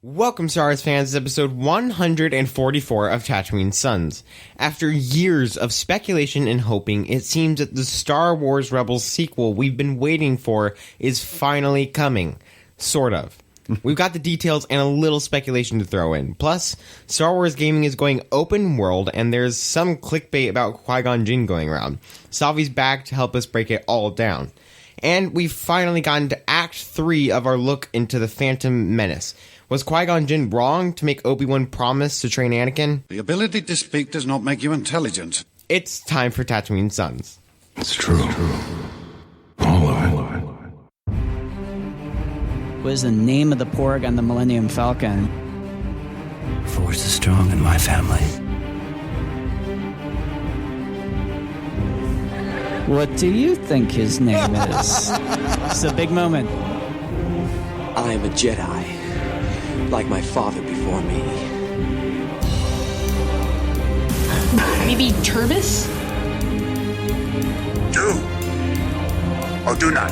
Welcome, Star Wars fans, to episode 144 of tatooinesons. After years of speculation and hoping, it seems that the Star Wars Rebels sequel we've been waiting for is finally coming. Sort of. We've got the details and a little speculation to throw in. Plus, Star Wars gaming is going open world, and there's some clickbait about Qui Gon Jinn going around. Savi's back to help us break it all down. And we've finally gotten to Act 3 of our look into the Phantom Menace. Was Qui Gon Jinn wrong to make Obi Wan promise to train Anakin? The ability to speak does not make you intelligent. It's time for tatooinesons. It's true. All of it. What is the name of the porg on the Millennium Falcon? Force is strong in my family. What do you think his name is? It's a big moment. I am a Jedi, like my father before me. Maybe Turbis? Do or do not.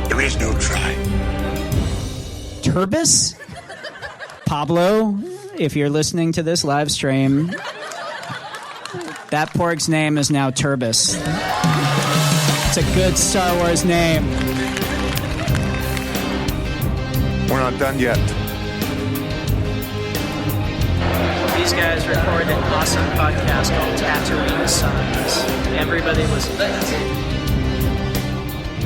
There is no try. Turbis? Pablo, if you're listening to this live stream, that porg's name is now Turbis. It's a good Star Wars name. We're not done yet. These guys recorded an awesome podcast called Tatooinesons. Everybody was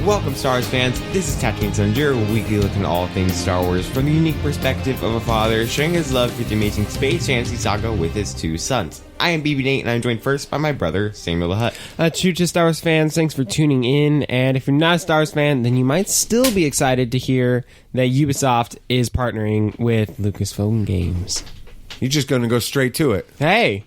Welcome, Star Wars fans. This is tatooinesons, your weekly look into all things Star Wars from the unique perspective of a father sharing his love for the amazing space fantasy saga with his two sons. I am BB Nate, and I'm joined first by my brother, Samuel the Hutt. To Star Wars fans, thanks for tuning in. And if you're not a Star Wars fan, then you might still be excited to hear that Ubisoft is partnering with Lucasfilm Games. You're just going to go straight to it. Hey,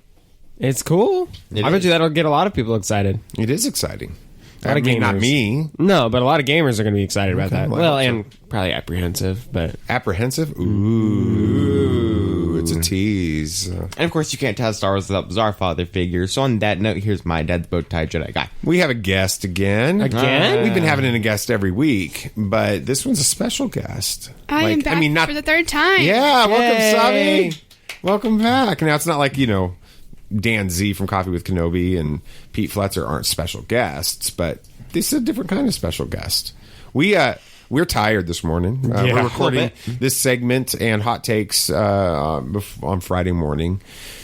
it's cool. I bet you that'll get a lot of people excited. It is exciting. A lot of gamers. Not me. No, but a lot of gamers are going to be excited about that. Well, and probably apprehensive, but... Apprehensive? Ooh, it's a tease. And of course, you can't tell Star Wars without bizarre father figures. So on that note, here's my dad's bow tie Jedi guy. We have a guest again. Again? We've been having a guest every week, but this one's a special guest. I am back for the third time. Yeah, welcome, Yay. Savi. Welcome back. Now, it's not like, Dan Z from Coffee with Kenobi and Pete Fletcher aren't special guests, but this is a different kind of special guest. We're tired this morning. We're recording this segment and hot takes on Friday morning,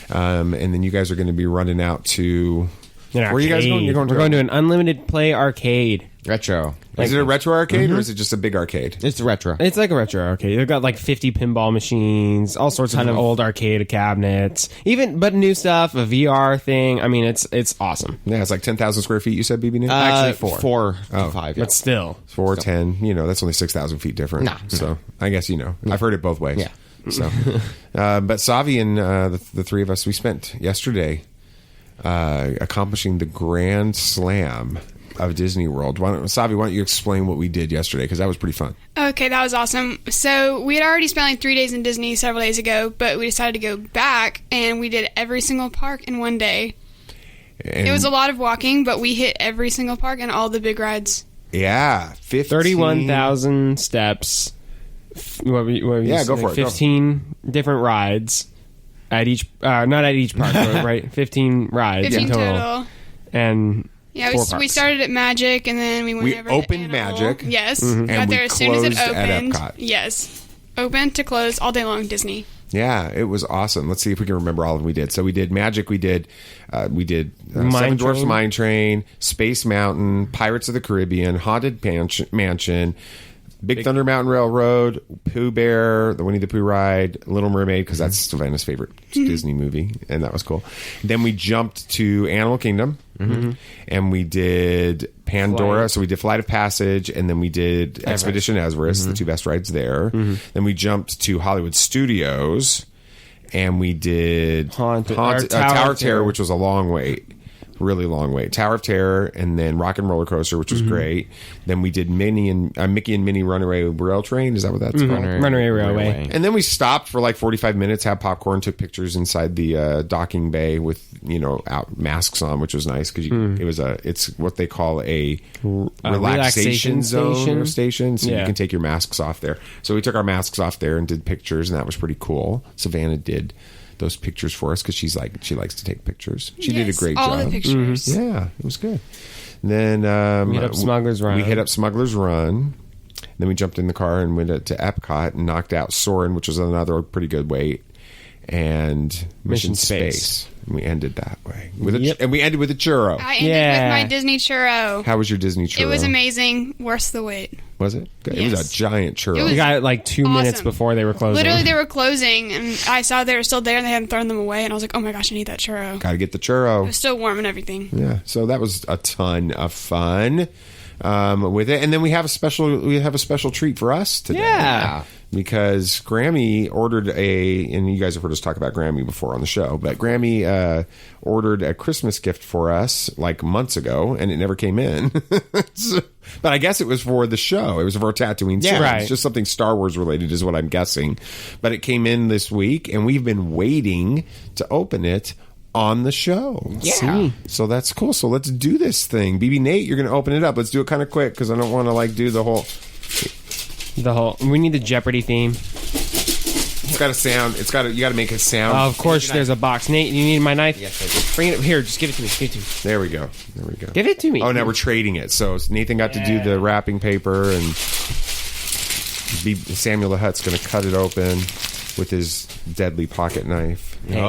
and then you guys are going to be running out to... Where are you guys going? We're going to an unlimited play arcade. Retro. Is it a retro arcade or is it just a big arcade? It's retro. It's like a retro arcade. They've got like 50 pinball machines, all sorts of old arcade cabinets, but new stuff, a VR thing. I mean, it's awesome. Yeah, it's like 10,000 square feet, you said, BB? Actually, 4 to 5. Yeah. But still. 4, 10, that's only 6,000 feet different. Nah. So I guess, I've heard it both ways. Yeah. So, but Savi and the three of us, we spent yesterday accomplishing the Grand Slam of Disney World. Savi, why don't you explain what we did yesterday, because that was pretty fun. Okay, that was awesome. So we had already spent like 3 days in Disney several days ago, but we decided to go back, and we did every single park in one day. And it was a lot of walking, but we hit every single park and all the big rides. Yeah, 31,000 steps. Go for it. 15 different rides at each, not at each park, right? 15 rides 15 in total. And yeah, we started at Magic, and then we went over opened to Animal. Magic. Yes. Mm-hmm. Got there as soon as it opened. At Epcot. Yes. Open to close all day long, Disney. Yeah, it was awesome. Let's see if we can remember all of them we did. So we did Magic, we did Seven Dwarfs Mine Train, Space Mountain, Pirates of the Caribbean, Haunted Mansion, Big Thunder Mountain Railroad, Pooh Bear, the Winnie the Pooh ride, Little Mermaid, because that's Savannah's favorite Disney movie, and that was cool. Then we jumped to Animal Kingdom, and we did Pandora, so we did Flight of Passage, and then we did Expedition Everest, the two best rides there. Then we jumped to Hollywood Studios, and we did Tower of Terror, which was a long wait. Really long wait. Tower of Terror, and then Rock and Roller Coaster, which was great. Then we did Mickey and Minnie Runaway Rail Train. Is that what that's called? Runaway Railway. And then we stopped for like 45 minutes, had popcorn, took pictures inside the docking bay with out masks on, which was nice because it's what they call a relaxation zone or station, so you can take your masks off there. So we took our masks off there and did pictures, and that was pretty cool. Savannah did those pictures for us because she likes to take pictures. She did a great job. All the pictures. Yeah, it was good. And then we hit up Smuggler's Run. We hit up Smuggler's Run. Then we jumped in the car and went to Epcot and knocked out Soarin', which was another pretty good wait, and Mission Space. And we ended that way and we ended with a churro. I ended with my Disney churro. How was your Disney churro? It was amazing. Worth the wait. Was it? Good. Yes. It was a giant churro. We got it like 2 minutes before they were closing. Literally, they were closing, and I saw they were still there, and they hadn't thrown them away, and I was like, oh my gosh, I need that churro. Got to get the churro. It was still warm and everything. Yeah, so that was a ton of fun with it. And then we have a special treat for us today. Yeah. Because Grammy ordered and you guys have heard us talk about Grammy before on the show, but Grammy ordered a Christmas gift for us like months ago, and it never came in. But I guess it was for the show. It was for Tatooine. Yeah, right. It's just something Star Wars related is what I'm guessing. But it came in this week, and we've been waiting to open it on the show. Yeah. So that's cool. So let's do this thing. BB Nate, you're going to open it up. Let's do it kind of quick because I don't want to do the whole... We need the Jeopardy theme. It's got a sound. You got to make a sound. Of course, there's a box. Nate, you need my knife? Yes, I do. Bring it here. Just give it to me. There we go. Give it to me. Oh, now we're trading it. So Nathan got to do the wrapping paper, and Samuel the Hutt's going to cut it open with his deadly pocket knife. Hey,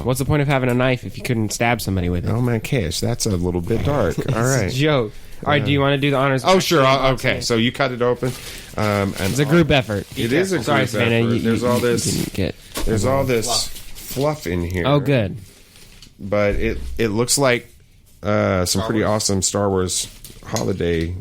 what's the point of having a knife if you couldn't stab somebody with it? Oh my gosh, that's a little bit dark. All right, it's a joke. All right, do you want to do the honors? Oh, sure. Okay, so you cut it open. And it's a group effort. It is a group effort. Savannah, There's all this fluff in here. Oh, good. But it looks like some pretty awesome Star Wars holiday.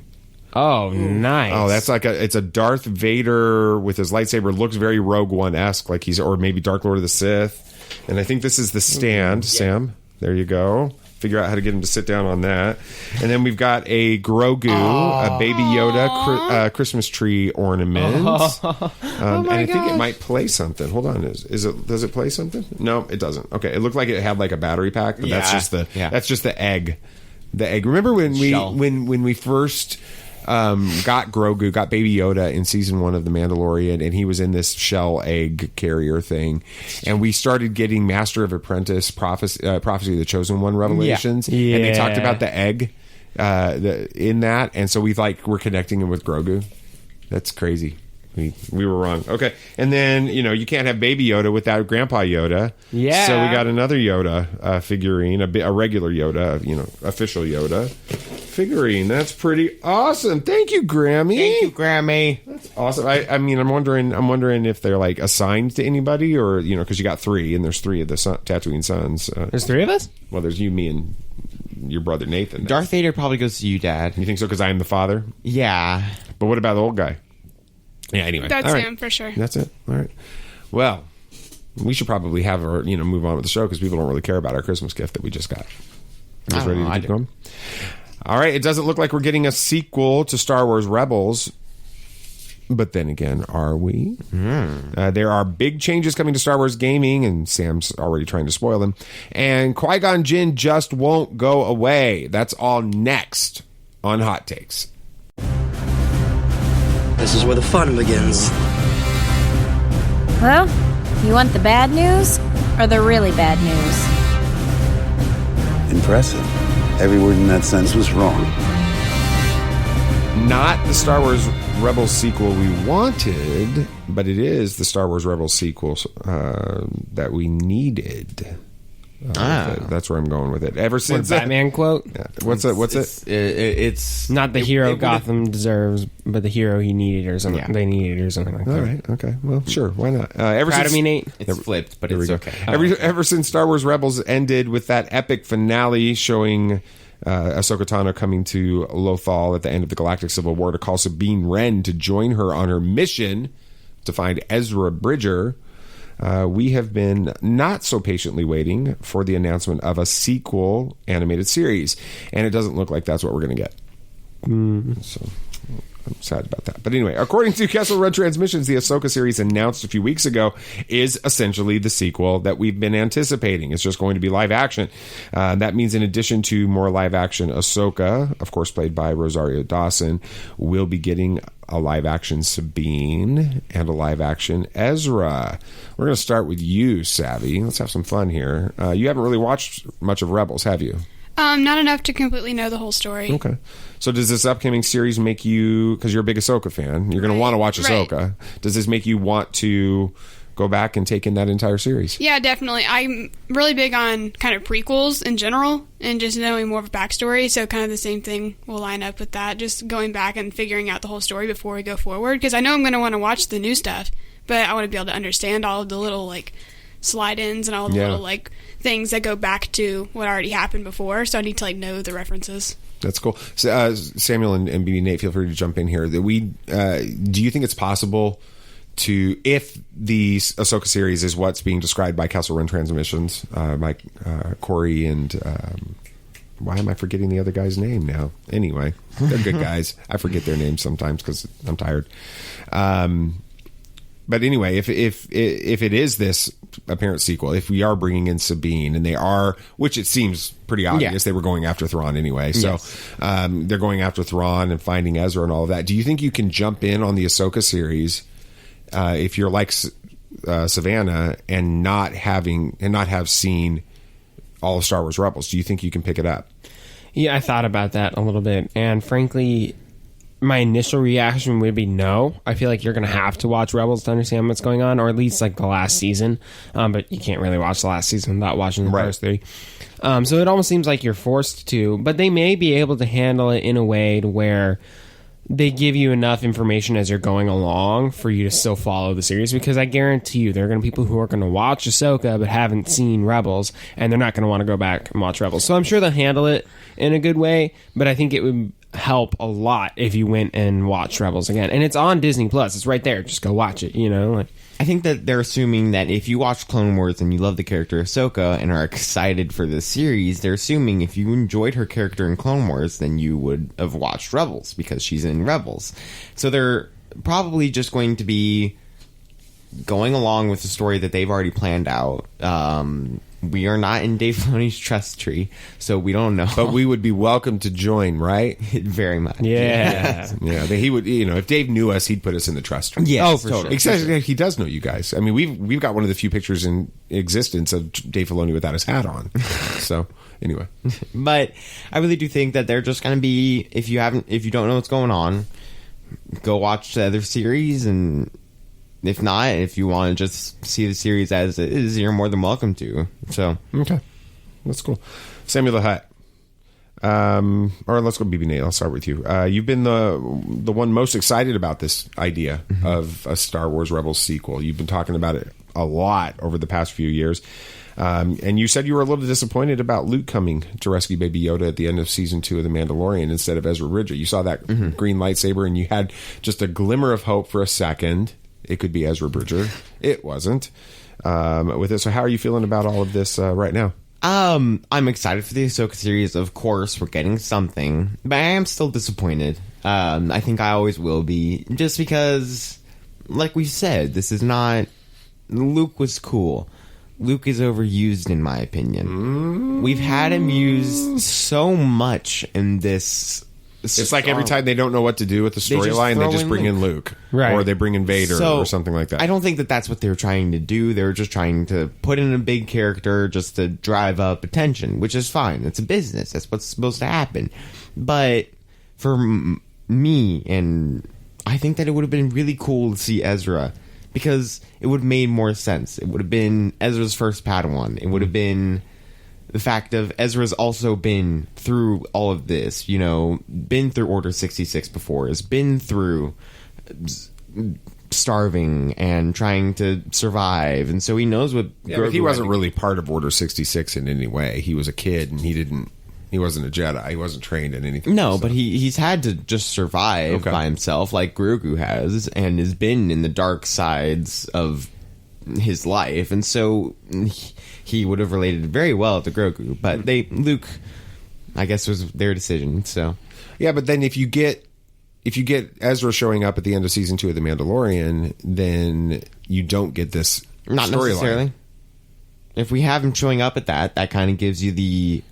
Oh, nice. Oh, that's it's a Darth Vader with his lightsaber. Looks very Rogue One-esque, like or maybe Dark Lord of the Sith. And I think this is the stand, Sam. There you go. Figure out how to get him to sit down on that. And then we've got a Grogu, a Baby Yoda Christmas tree ornament. And I think it might play something. Hold on, does it play something? No, it doesn't. Okay, it looked like it had like a battery pack, but that's just the egg. The egg. Remember when we first got Baby Yoda in season 1 of The Mandalorian, and he was in this shell egg carrier thing, and we started getting Master of Apprentice Prophecy of the Chosen One revelations, and they talked about the egg in that, and so we're connecting him with Grogu. That's crazy. We were wrong. Okay. And then, you can't have Baby Yoda without Grandpa Yoda. Yeah. So we got another Yoda figurine, a regular Yoda, official Yoda figurine. That's pretty awesome. Thank you, Grammy. Thank you, Grammy. That's awesome. I'm wondering if they're like assigned to anybody or, because you got 3 and there's 3 of the Tatooine sons. There's 3 of us? Well, there's you, me, and your brother Nathan. Darth Vader probably goes to you, Dad. You think so because I am the father? Yeah. But what about the old guy? Yeah, anyway. That's him, for sure. That's it. All right. Well, we should probably have her, move on with the show because people don't really care about our Christmas gift that we just got. You guys ready to keep going? All right. It doesn't look like we're getting a sequel to Star Wars Rebels. But then again, are we? There are big changes coming to Star Wars gaming, and Sam's already trying to spoil them. And Qui Gon Jinn just won't go away. That's all next on Hot Takes. This is where the fun begins. Well, you want the bad news or the really bad news? Impressive. Every word in that sentence was wrong. Not the Star Wars Rebels sequel we wanted, but it is the Star Wars Rebels sequel that we needed. That's where I'm going with it. Ever since Batman quote. Yeah. What's it? It's not the hero Gotham deserves, but the hero he needed or something. Yeah. They needed or something like that. All right. Okay. Well, sure. Why not? Proud of me, Nate. It's flipped, but it's okay. Ever since Star Wars Rebels ended with that epic finale showing Ahsoka Tano coming to Lothal at the end of the Galactic Civil War to call Sabine Wren to join her on her mission to find Ezra Bridger. we have been not so patiently waiting for the announcement of a sequel animated series, and it doesn't look like that's what we're going to get. So I'm sad about that. But anyway, according to Kessel Run Transmissions, the Ahsoka series announced a few weeks ago is essentially the sequel that we've been anticipating. It's just going to be live action. That means in addition to more live action Ahsoka, of course played by Rosario Dawson, we'll be getting a live action Sabine and a live action Ezra. We're going to start with you, Savi. Let's have some fun here. You haven't really watched much of Rebels, have you? Not enough to completely know the whole story. Okay. So does this upcoming series make you, because you're a big Ahsoka fan, you're going to want to watch Ahsoka. Right. Does this make you want to go back and take in that entire series? Yeah, definitely. I'm really big on kind of prequels in general and just knowing more of a backstory. So kind of the same thing will line up with that. Just going back and figuring out the whole story before we go forward. Because I know I'm going to want to watch the new stuff, but I want to be able to understand all of the little, like, slide-ins and all the little, like, things that go back to what already happened before. So I need to, like, know the references. That's cool. So, Samuel and BB Nate, feel free to jump in here. Do you think it's possible to, if the Ahsoka series is what's being described by Kessel Run Transmissions, by Corey and why am I forgetting the other guy's name now? Anyway, they're good guys. I forget their names sometimes because I'm tired. But anyway, if it is this apparent sequel, if we are bringing in Sabine, and they are, which it seems pretty obvious, they were going after Thrawn anyway. So they're going after Thrawn and finding Ezra and all of that. Do you think you can jump in on the Ahsoka series if you're like Savannah and not have seen all of Star Wars Rebels? Do you think you can pick it up? Yeah, I thought about that a little bit, and frankly, my initial reaction would be no. I feel like you're going to have to watch Rebels to understand what's going on, or at least like the last season. But you can't really watch the last season without watching the first three. So it almost seems like you're forced to, but they may be able to handle it in a way to where they give you enough information as you're going along for you to still follow the series, because I guarantee you there are going to be people who are going to watch Ahsoka but haven't seen Rebels, and they're not going to want to go back and watch Rebels. So I'm sure they'll handle it in a good way, but I think it would help a lot if you went and watched Rebels again. And it's on Disney Plus. It's right there. Just go watch it, you know? Like, I think that they're assuming that if you watch Clone Wars and you love the character Ahsoka and are excited for this series, they're assuming if you enjoyed her character in Clone Wars, then you would have watched Rebels because she's in Rebels. So they're probably just going to be going along with the story that they've already planned out. We are not in Dave Filoni's trust tree, so we don't know. But we would be welcome to join, right? Very much. Yeah. Yeah. He would, if Dave knew us, he'd put us in the trust tree. Yes, totally. Sure. Except he does know you guys. I mean, we've got one of the few pictures in existence of Dave Filoni without his hat on. So anyway, but I really do think that they're just going to be, if you don't know what's going on, go watch the other series, and if not, if you want to just see the series as it is, you're more than welcome to. So okay, that's cool. Samuel the Hutt, or let's go BB Nate. I'll start with you. You've been the one most excited about this idea of a Star Wars Rebels sequel. You've been talking about it a lot over the past few years, and you said you were a little disappointed about Luke coming to rescue Baby Yoda at the end of season 2 of The Mandalorian instead of Ezra Bridger. You saw that green lightsaber, and you had just a glimmer of hope for a second. It could be Ezra Bridger. It wasn't with it. So how are you feeling about all of this right now? I'm excited for the Ahsoka series. Of course, we're getting something, but I am still disappointed. I think I always will be, just because, like we said, this is not... Luke was cool. Luke is overused, in my opinion. We've had him used so much in this... It's like every time they don't know what to do with the storyline, they just bring in Luke. Right. Or they bring in Vader or something like that. I don't think that that's what they're trying to do. They were just trying to put in a big character just to drive up attention, which is fine. It's a business. That's what's supposed to happen. But for me, and I think that it would have been really cool to see Ezra, because it would have made more sense. It would have been Ezra's first Padawan. It would have been... the fact of Ezra's also been through all of this, been through Order 66 before, has been through starving and trying to survive, and so he knows what... Yeah, but he wasn't really part of Order 66 in any way. He was a kid, and he wasn't a Jedi. He wasn't trained in anything. No, but he's had to just survive by himself, like Grogu has, and has been in the dark sides of his life, and so he would have related very well to Grogu. But Luke, I guess, was their decision. So yeah, but then if you get Ezra showing up at the end of season 2 of The Mandalorian, then you don't get this not necessarily. If we have him showing up at that kind of gives you the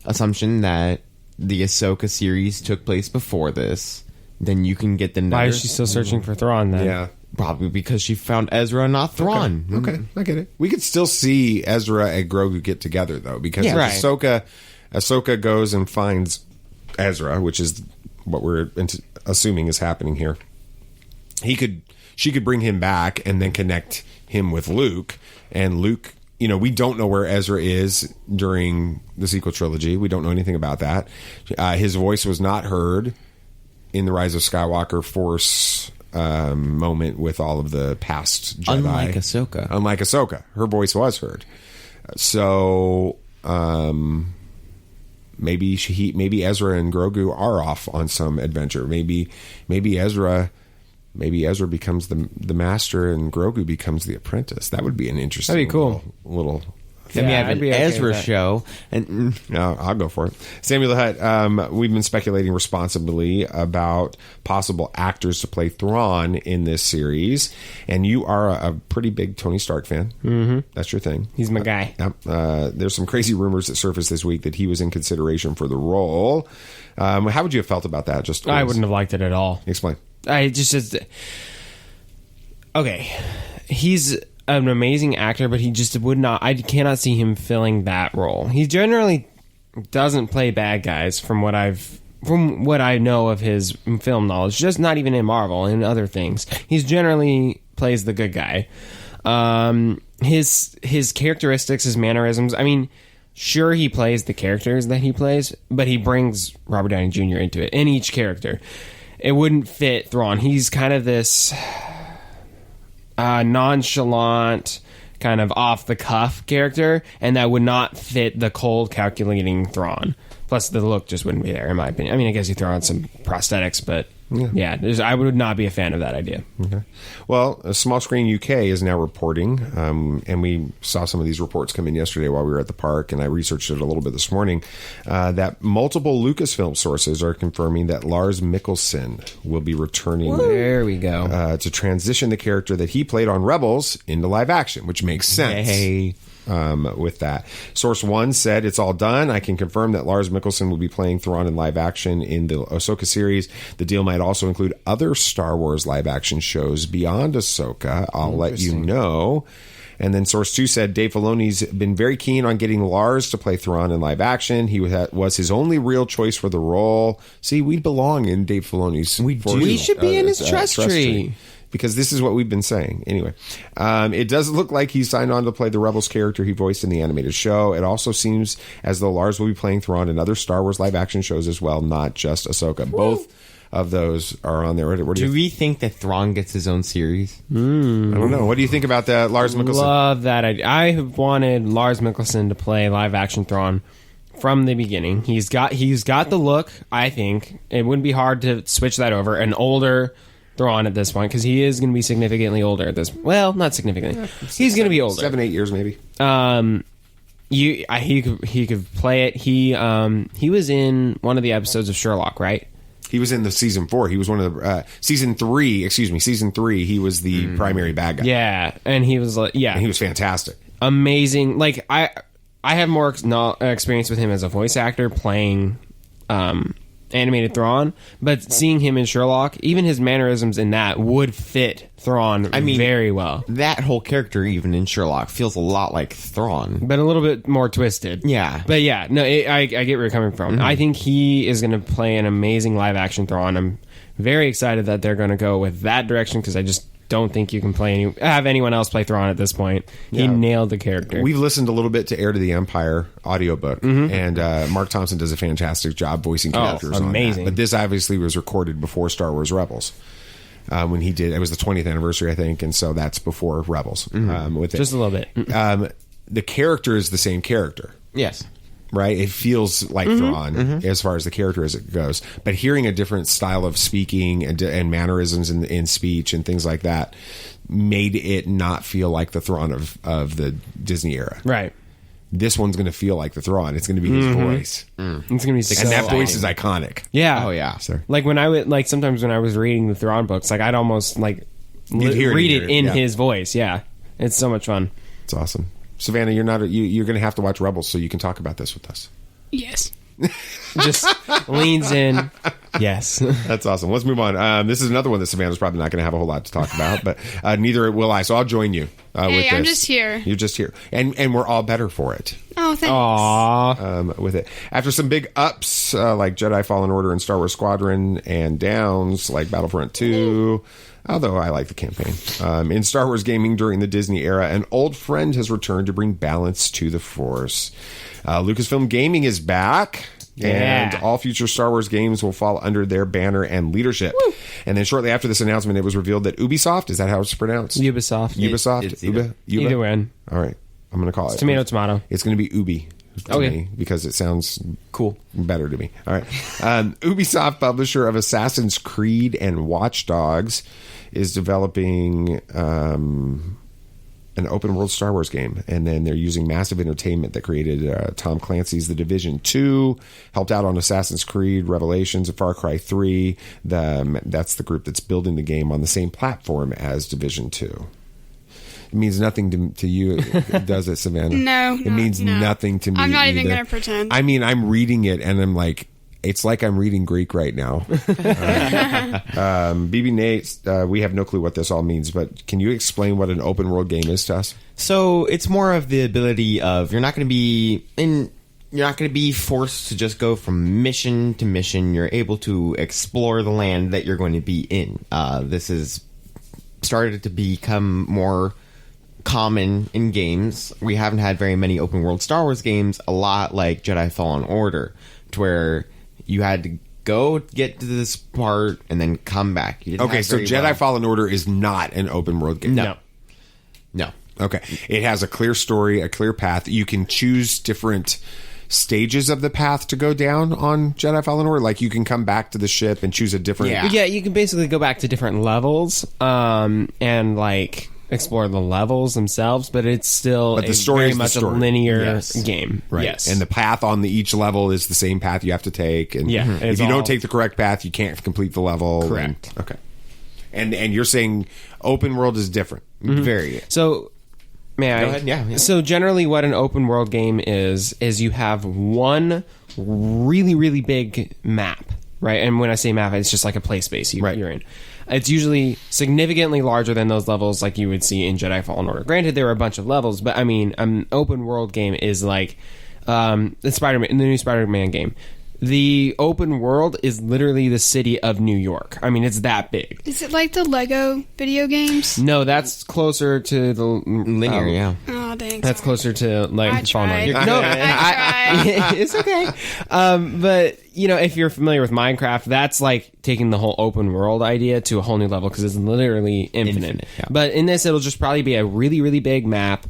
assumption that the Ahsoka series took place before this. Then you can get the. Why is she still searching for Thrawn then? Yeah. Probably because she found Ezra, not Thrawn. Okay, I get it. We could still see Ezra and Grogu get together, though, because Ahsoka goes and finds Ezra, which is what we're assuming is happening here. She could bring him back and then connect him with Luke. And Luke, we don't know where Ezra is during the sequel trilogy. We don't know anything about that. His voice was not heard in the Rise of Skywalker Force moment with all of the past Jedi. Unlike Ahsoka. Her voice was heard. So maybe Ezra and Grogu are off on some adventure. Maybe Ezra becomes the master and Grogu becomes the apprentice. That would be an interesting. That'd be cool. Little Then we have an Ezra show. And no, I'll go for it. Samuel the Hutt, we've been speculating responsibly about possible actors to play Thrawn in this series. And you are a pretty big Tony Stark fan. Mm-hmm. That's your thing. He's my guy. There's some crazy rumors that surfaced this week that he was in consideration for the role. How would you have felt about that? I wouldn't have liked it at all. Explain. Okay. He's an amazing actor, but he just would not. I cannot see him filling that role. He generally doesn't play bad guys, from what I know of his film knowledge. Just not even in Marvel and other things. He's generally plays the good guy. His characteristics, his mannerisms. I mean, sure, he plays the characters that he plays, but he brings Robert Downey Jr. into it in each character. It wouldn't fit Thrawn. He's kind of this nonchalant, kind of off-the-cuff character, and that would not fit the cold, calculating Thrawn. Plus, the look just wouldn't be there, in my opinion. I mean, I guess you throw on some prosthetics, but yeah, I would not be a fan of that idea. Okay. Well, Small Screen UK is now reporting, and we saw some of these reports come in yesterday while we were at the park, and I researched it a little bit this morning, that multiple Lucasfilm sources are confirming that Lars Mikkelsen will be returning. There we go. To transition the character that he played on Rebels into live action, which makes sense. Hey. With that. Source 1 said, it's all done. I can confirm that Lars Mikkelsen will be playing Thrawn in live action in the Ahsoka series. The deal might also include other Star Wars live action shows beyond Ahsoka. I'll let you know. And then Source 2 said, Dave Filoni's been very keen on getting Lars to play Thrawn in live action. He was his only real choice for the role. See, we belong in Dave Filoni's. We should be in his trust tree. Because this is what we've been saying. Anyway, it does look like he signed on to play the Rebels character he voiced in the animated show. It also seems as though Lars will be playing Thrawn in other Star Wars live action shows as well, not just Ahsoka. Both of those are on there. Do we think that Thrawn gets his own series? I don't know. What do you think about that, Lars Mikkelsen? Love that idea. I have wanted Lars Mikkelsen to play live action Thrawn from the beginning. He's got the look, I think. It wouldn't be hard to switch that over. An older Thrawn at this point, because he is going to be significantly older at this. Well, not significantly. He's going to be older. 7-8 years, maybe. He could play it. He was in one of the episodes of Sherlock, right? He was in the season 4. He was one of the season 3. Season 3. He was the primary bad guy. Yeah, and he was and he was fantastic, amazing. Like I have more experience with him as a voice actor playing animated Thrawn, but seeing him in Sherlock, even his mannerisms in that would fit Thrawn very well. That whole character, even in Sherlock, feels a lot like Thrawn, but a little bit more twisted. Yeah, but yeah, no, I get where you're coming from. I think he is going to play an amazing live action Thrawn. I'm very excited that they're going to go with that direction, because I just don't think you can have anyone else play Thrawn at this point. He nailed the character. We've listened a little bit to Heir to the Empire audiobook, and Mark Thompson does a fantastic job voicing characters. Amazing. On that. But this obviously was recorded before Star Wars Rebels. When he did, it was the 20th anniversary, I think, and so that's before Rebels. With it. Just a little bit. The character is the same character. Yes. right? It feels like Thrawn as far as the character as it goes. But hearing a different style of speaking and mannerisms in speech and things like that made it not feel like the Thrawn of the Disney era. Right. This one's going to feel like the Thrawn. It's going to be his voice. It's going to be so And that voice awesome. is iconic. Yeah. Oh, yeah. Like when I would, like sometimes when I was reading the Thrawn books, like I'd almost like read it in his voice. Yeah. It's so much fun. It's awesome. Savannah, you're going to have to watch Rebels so you can talk about this with us. Yes. Just leans in. Yes. That's awesome. Let's move on. This is another one that Savannah's probably not going to have a whole lot to talk about, but neither will I. So I'll join you with this. I'm just here. You're just here. And we're all better for it. Oh, thanks. Aww. With it. After some big ups like Jedi Fallen Order and Star Wars Squadron, and downs like Battlefront 2, although I like the campaign. In Star Wars gaming during the Disney era, an old friend has returned to bring balance to the Force. Lucasfilm Gaming is back. Yeah. And all future Star Wars games will fall under their banner and leadership. Woo. And then shortly after this announcement, it was revealed that Ubisoft, is that how it's pronounced? Ubisoft. Ubisoft? Either way. All right. I'm going to call it. Tomato. It's going to be Ubi. Okay. Me, because it sounds cool, better to me. All right. Ubisoft, publisher of Assassin's Creed and Watch Dogs, is developing an open world Star Wars game, and then they're using Massive Entertainment that created Tom Clancy's The Division 2, helped out on Assassin's Creed Revelations and Far Cry 3. That's the group that's building the game on the same platform as Division 2. It means nothing to you, does it, Savannah? No. It means nothing to me. I'm not even either. going to pretend. I mean, I'm reading it, and I'm like, it's like I'm reading Greek right now. BB Nate, we have no clue what this all means, but can you explain what an open world game is to us? So it's more of the ability of you're not going to be forced to just go from mission to mission. You're able to explore the land that you're going to be in. This has started to become more common in games. We haven't had very many open world Star Wars games, a lot like Jedi Fallen Order, to where you had to go get to this part and then come back. Okay, so Jedi Fallen Order is not an open world game. No. Okay. It has a clear story, a clear path. You can choose different stages of the path to go down on Jedi Fallen Order. Like you can come back to the ship and choose a different... Yeah, you can basically go back to different levels and like explore the levels themselves, but it's still the story very is much the story. a linear game. Right. Yes. And the path on each level is the same path you have to take. And if you don't take the correct path, you can't complete the level. Correct. Okay. And you're saying open world is different. Very. So, may I? Go ahead. Yeah. So generally what an open world game is you have one really, really big map, right? And when I say map, it's just like a play space you're in. It's usually significantly larger than those levels like you would see in Jedi Fallen Order. Granted, there are a bunch of levels, but I mean, an open world game is like the new Spider-Man game. The open world is literally the city of New York. I mean, it's that big. Is it like the Lego video games? No, that's closer to the linear. Yeah. Oh, dang. That's closer to like Fallen Order. I tried. It's okay. But you know, if you're familiar with Minecraft, that's like taking the whole open world idea to a whole new level because it's literally infinite. Yeah. But in this, it'll just probably be a really, really big map.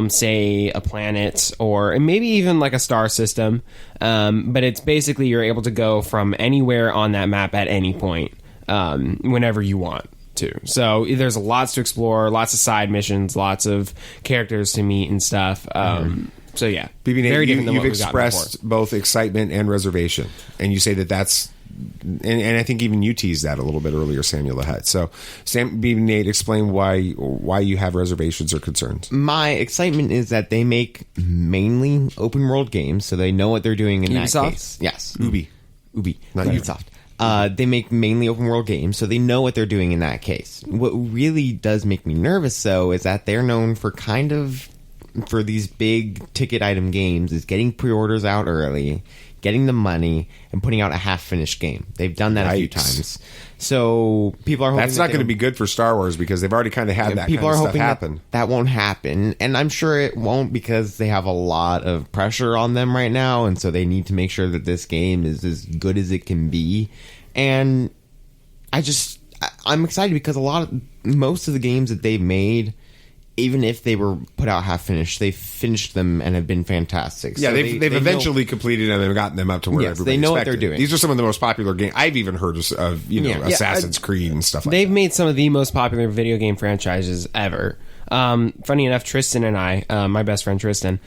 Say a planet or maybe even like a star system. But it's basically you're able to go from anywhere on that map at any point, whenever you want to. So there's lots to explore, lots of side missions, lots of characters to meet and stuff. So yeah, BB very different than you've what we've gotten expressed both excitement and reservation, and you say that's. And I think even you teased that a little bit earlier, Samuel the Hutt. So, BB Nate, explain why you have reservations or concerns. My excitement is that they make mainly open world games, so they know what they're doing in Ubisoft? that case. Yes, Ubi, not Ubisoft. They make mainly open world games, so they know what they're doing in that case. What really does make me nervous, though, is that they're known for for these big ticket item games, is getting pre-orders out early, getting the money, and putting out a half-finished game. They've done that a few times. So people are hoping that's not going to be good for Star Wars because they've already kind of had that people kind of are stuff hoping happen. That won't happen, and I'm sure it won't because they have a lot of pressure on them right now, and so they need to make sure that this game is as good as it can be. And I'm excited because most of the games that they've made, even if they were put out half finished, they finished them and have been fantastic. Yeah, So they've eventually completed them and gotten them up to where everybody they know expected. what they're doing. These are some of the most popular games. I've even heard of Assassin's Creed and stuff like that. They've made some of the most popular video game franchises ever. Funny enough, Tristan and I, my best friend Tristan,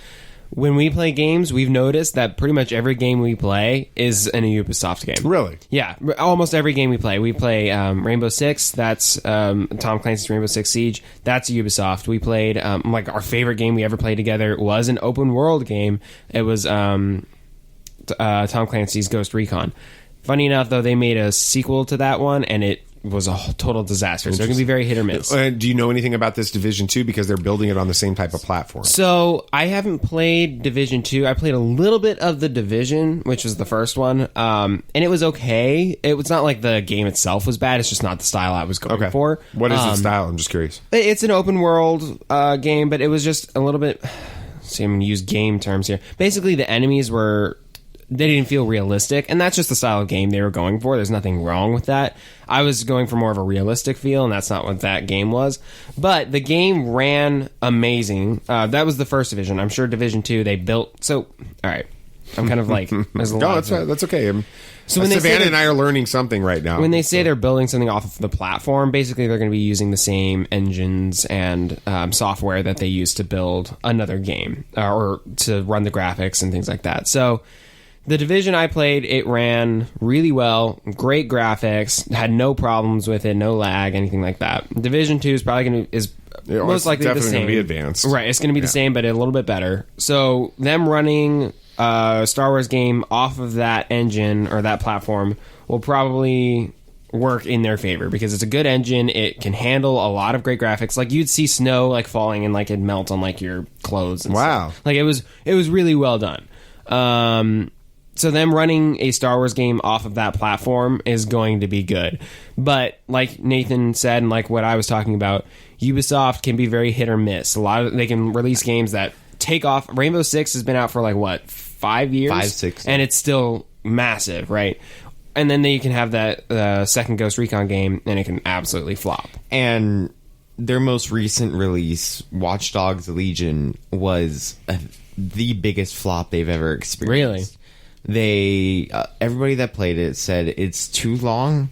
when we play games, we've noticed that pretty much every game we play is a Ubisoft game. Really? Yeah, almost every game we play. We play Rainbow Six. That's Tom Clancy's Rainbow Six Siege. That's Ubisoft. We played like our favorite game we ever played together was an open world game. It was Tom Clancy's Ghost Recon. Funny enough, though, they made a sequel to that one, and it was a total disaster. So it can be very hit or miss. Do you know anything about this Division 2? Because they're building it on the same type of platform. So I haven't played Division 2. I played a little bit of The Division, which was the first one, and it was okay. It was not like the game itself was bad. It's just not the style I was going for. What is the style? I'm just curious. It's an open world game, but it was just a little bit... See, I'm going to use game terms here. Basically, the enemies were... They didn't feel realistic, and that's just the style of game they were going for. There's nothing wrong with that. I was going for more of a realistic feel, and that's not what that game was. But the game ran amazing. That was the first Division. I'm sure Division 2, they built... So, all right. I'm kind of like... There's a lot that's okay. So when Savannah and I are learning something right now. When they say they're building something off of the platform, basically they're going to be using the same engines and software that they use to build another game, or to run the graphics and things like that. So... The Division I played, it ran really well, great graphics, had no problems with it, no lag, anything like that. Division 2 is probably going to most likely the same. Going to be advanced, right? It's going to be the same, but a little bit better. So them running a Star Wars game off of that engine or that platform will probably work in their favor because it's a good engine. It can handle a lot of great graphics. Like you'd see snow like falling and like it'd melt on like your clothes. And stuff. Like it was really well done. So them running a Star Wars game off of that platform is going to be good. But like Nathan said, and like what I was talking about, Ubisoft can be very hit or miss. They can release games that take off. Rainbow Six has been out for like, what, 5 years? 5, 6. And it's still massive, right? And then you can have that second Ghost Recon game, and it can absolutely flop. And their most recent release, Watch Dogs Legion, was the biggest flop they've ever experienced. Really? Everybody that played it said it's too long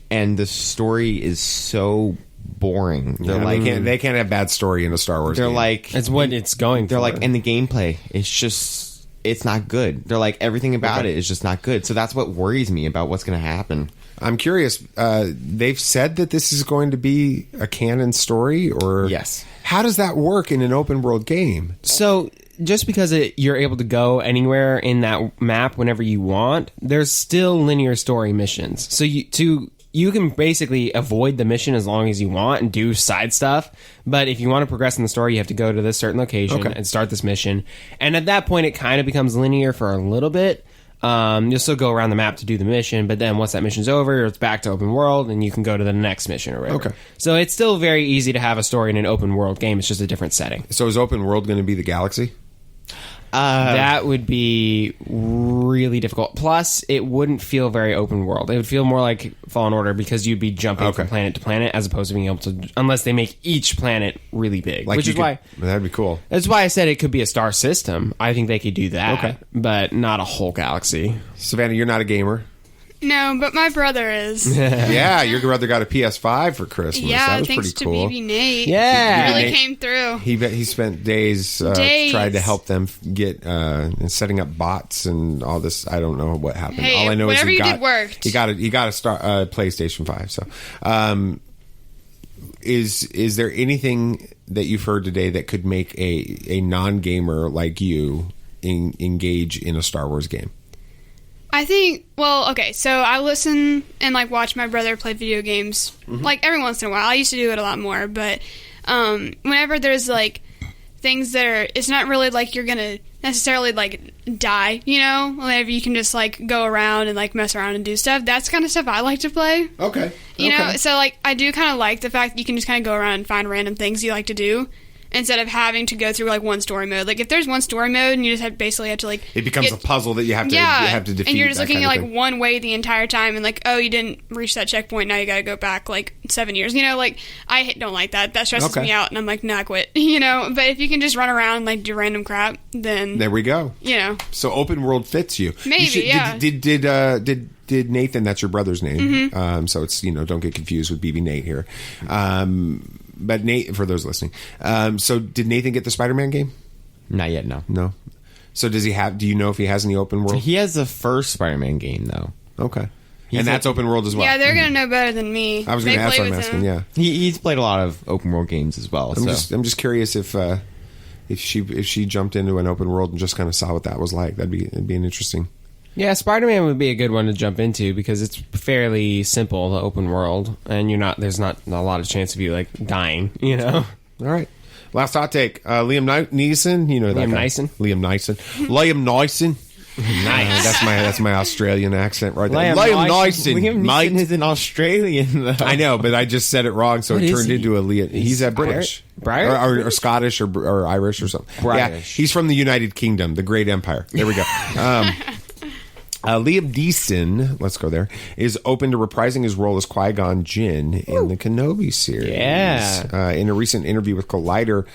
and the story is so boring. They're like, they can't have bad story in a Star Wars game. They're like, it's what it's going they're for. like, and the gameplay, it's not good. They're like, everything about it is just not good. So that's what worries me about what's going to happen. I'm curious. They've said that this is going to be a canon story, or yes. How does that work in an open world game? So just because you're able to go anywhere in that map whenever you want, there's still linear story missions. So you can basically avoid the mission as long as you want and do side stuff. But if you want to progress in the story, you have to go to this certain location and start this mission. And at that point, it kind of becomes linear for a little bit. You'll still go around the map to do the mission, but then once that mission's over, it's back to open world, and you can go to the next mission or whatever. Okay. So it's still very easy to have a story in an open world game. It's just a different setting. So is open world going to be the galaxy? That would be really difficult. Plus, it wouldn't feel very open world. It would feel more like Fallen Order because you'd be jumping from planet to planet as opposed to being able to, unless they make each planet really big. Like which is why that'd be cool. That's why I said it could be a star system. I think they could do that, but not a whole galaxy. Savannah, you're not a gamer. No, but my brother is. Yeah, your brother got a PS5 for Christmas. Yeah, that was thanks pretty cool. to BB Nate. Yeah, he really came through. He spent days trying to help them get and setting up bots and all this. I don't know what happened. Hey, all I know whatever is you did worked. He got a PlayStation 5. So, is there anything that you've heard today that could make a non-gamer like you engage in a Star Wars game? I think, so I listen and, watch my brother play video games, every once in a while. I used to do it a lot more, but whenever there's, things that are, it's not really, you're gonna necessarily, die, whenever you can just, go around and, mess around and do stuff. That's kind of stuff I like to play. Okay. You know, so, I do kind of like the fact that you can just kind of go around and find random things you like to do. instead of having to go through like one story mode. Like if there's one story mode and you just basically have to like it becomes a puzzle that you have to defeat, and you're just looking at like one way the entire time, and like, oh, you didn't reach that checkpoint, now you got to go back like 7 years. You know, like I don't like that. That stresses me out, and I'm like, nah, quit. You know, but if you can just run around and like do random crap, then there we go. You know, so open world fits you. Maybe Did Nathan? That's your brother's name. Mm-hmm. So it's don't get confused with BB Nate here. But Nate, for those listening, so did Nathan get the Spider-Man game? Not yet, no. No. So does he have? Do you know if he has any open world? He has the first Spider-Man game though. Okay. And that's open world as well. Yeah, they're gonna know better than me. I was going to ask. I'm asking. Yeah, he's played a lot of open world games as well. I'm just curious if she jumped into an open world and just kind of saw what that was like. It'd be an interesting. Yeah, Spider-Man would be a good one to jump into because it's fairly simple, the open world, and there's not a lot of chance of you like dying, you know. All right. Last hot take. Liam Neeson, you know that guy. Liam Neeson. Nice. That's my Australian accent right there. Liam Neeson is an Australian though. I know, but I just said it wrong, so it turned into a Liam. He's a British. Or Scottish or Irish or something. British. Yeah, he's from the United Kingdom, the Great Empire. There we go. Liam Neeson, let's go there, is open to reprising his role as Qui Gon Jinn in the Kenobi series. Yeah. In a recent interview with Collider,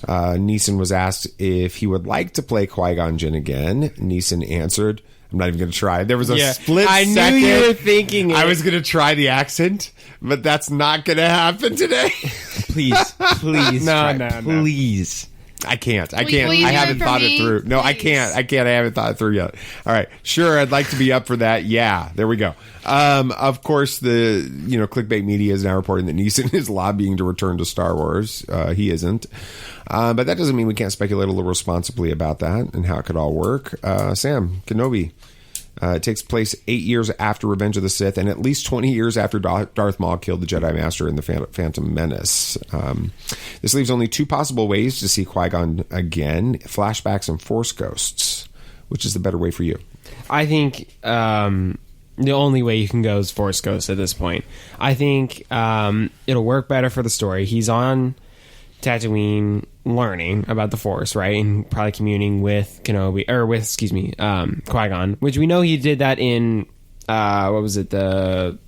Neeson was asked if he would like to play Qui Gon Jinn again. Neeson answered, "I'm not even going to try." There was a split second. I knew you were thinking it. I was going to try the accent, but that's not going to happen today. Please. No. Please. I can't. I Please haven't thought it through. No, I can't. I haven't thought it through yet. All right. Sure, I'd like to be up for that. Yeah. There we go. Of course, the clickbait media is now reporting that Neeson is lobbying to return to Star Wars. He isn't. But that doesn't mean we can't speculate a little responsibly about that and how it could all work. Sam, Kenobi. It takes place 8 years after Revenge of the Sith and at least 20 years after Darth Maul killed the Jedi Master in the Phantom Menace. This leaves only two possible ways to see Qui-Gon again: flashbacks and Force ghosts. Which is the better way for you? I think the only way you can go is Force ghosts at this point. I think it'll work better for the story. He's on Tatooine learning about the Force, right? And probably communing with Qui-Gon, which we know he did that in, what was it, From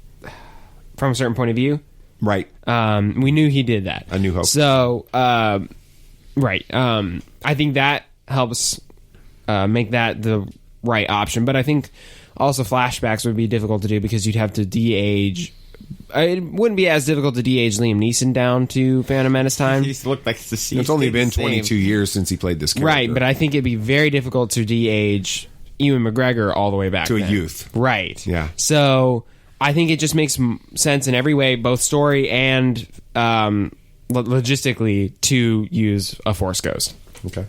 a Certain Point of View? Right. We knew he did that. A New Hope. So, right. I think that helps make that the right option. But I think also flashbacks would be difficult to do because you'd have to de-age. It wouldn't be as difficult to de-age Liam Neeson down to Phantom Menace time. He looked like it's only been 22 years since he played this character. Right, but I think it'd be very difficult to de-age Ewan McGregor all the way back to then. A youth. Right. Yeah. So I think it just makes sense in every way, both story and logistically, to use a Force Ghost. Okay.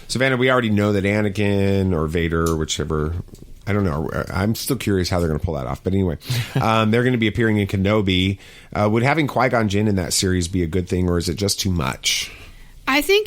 Savannah, we already know that Anakin or Vader, whichever... I don't know. I'm still curious how they're going to pull that off. But anyway, they're going to be appearing in Kenobi. Would having Qui-Gon Jinn in that series be a good thing, or is it just too much? I think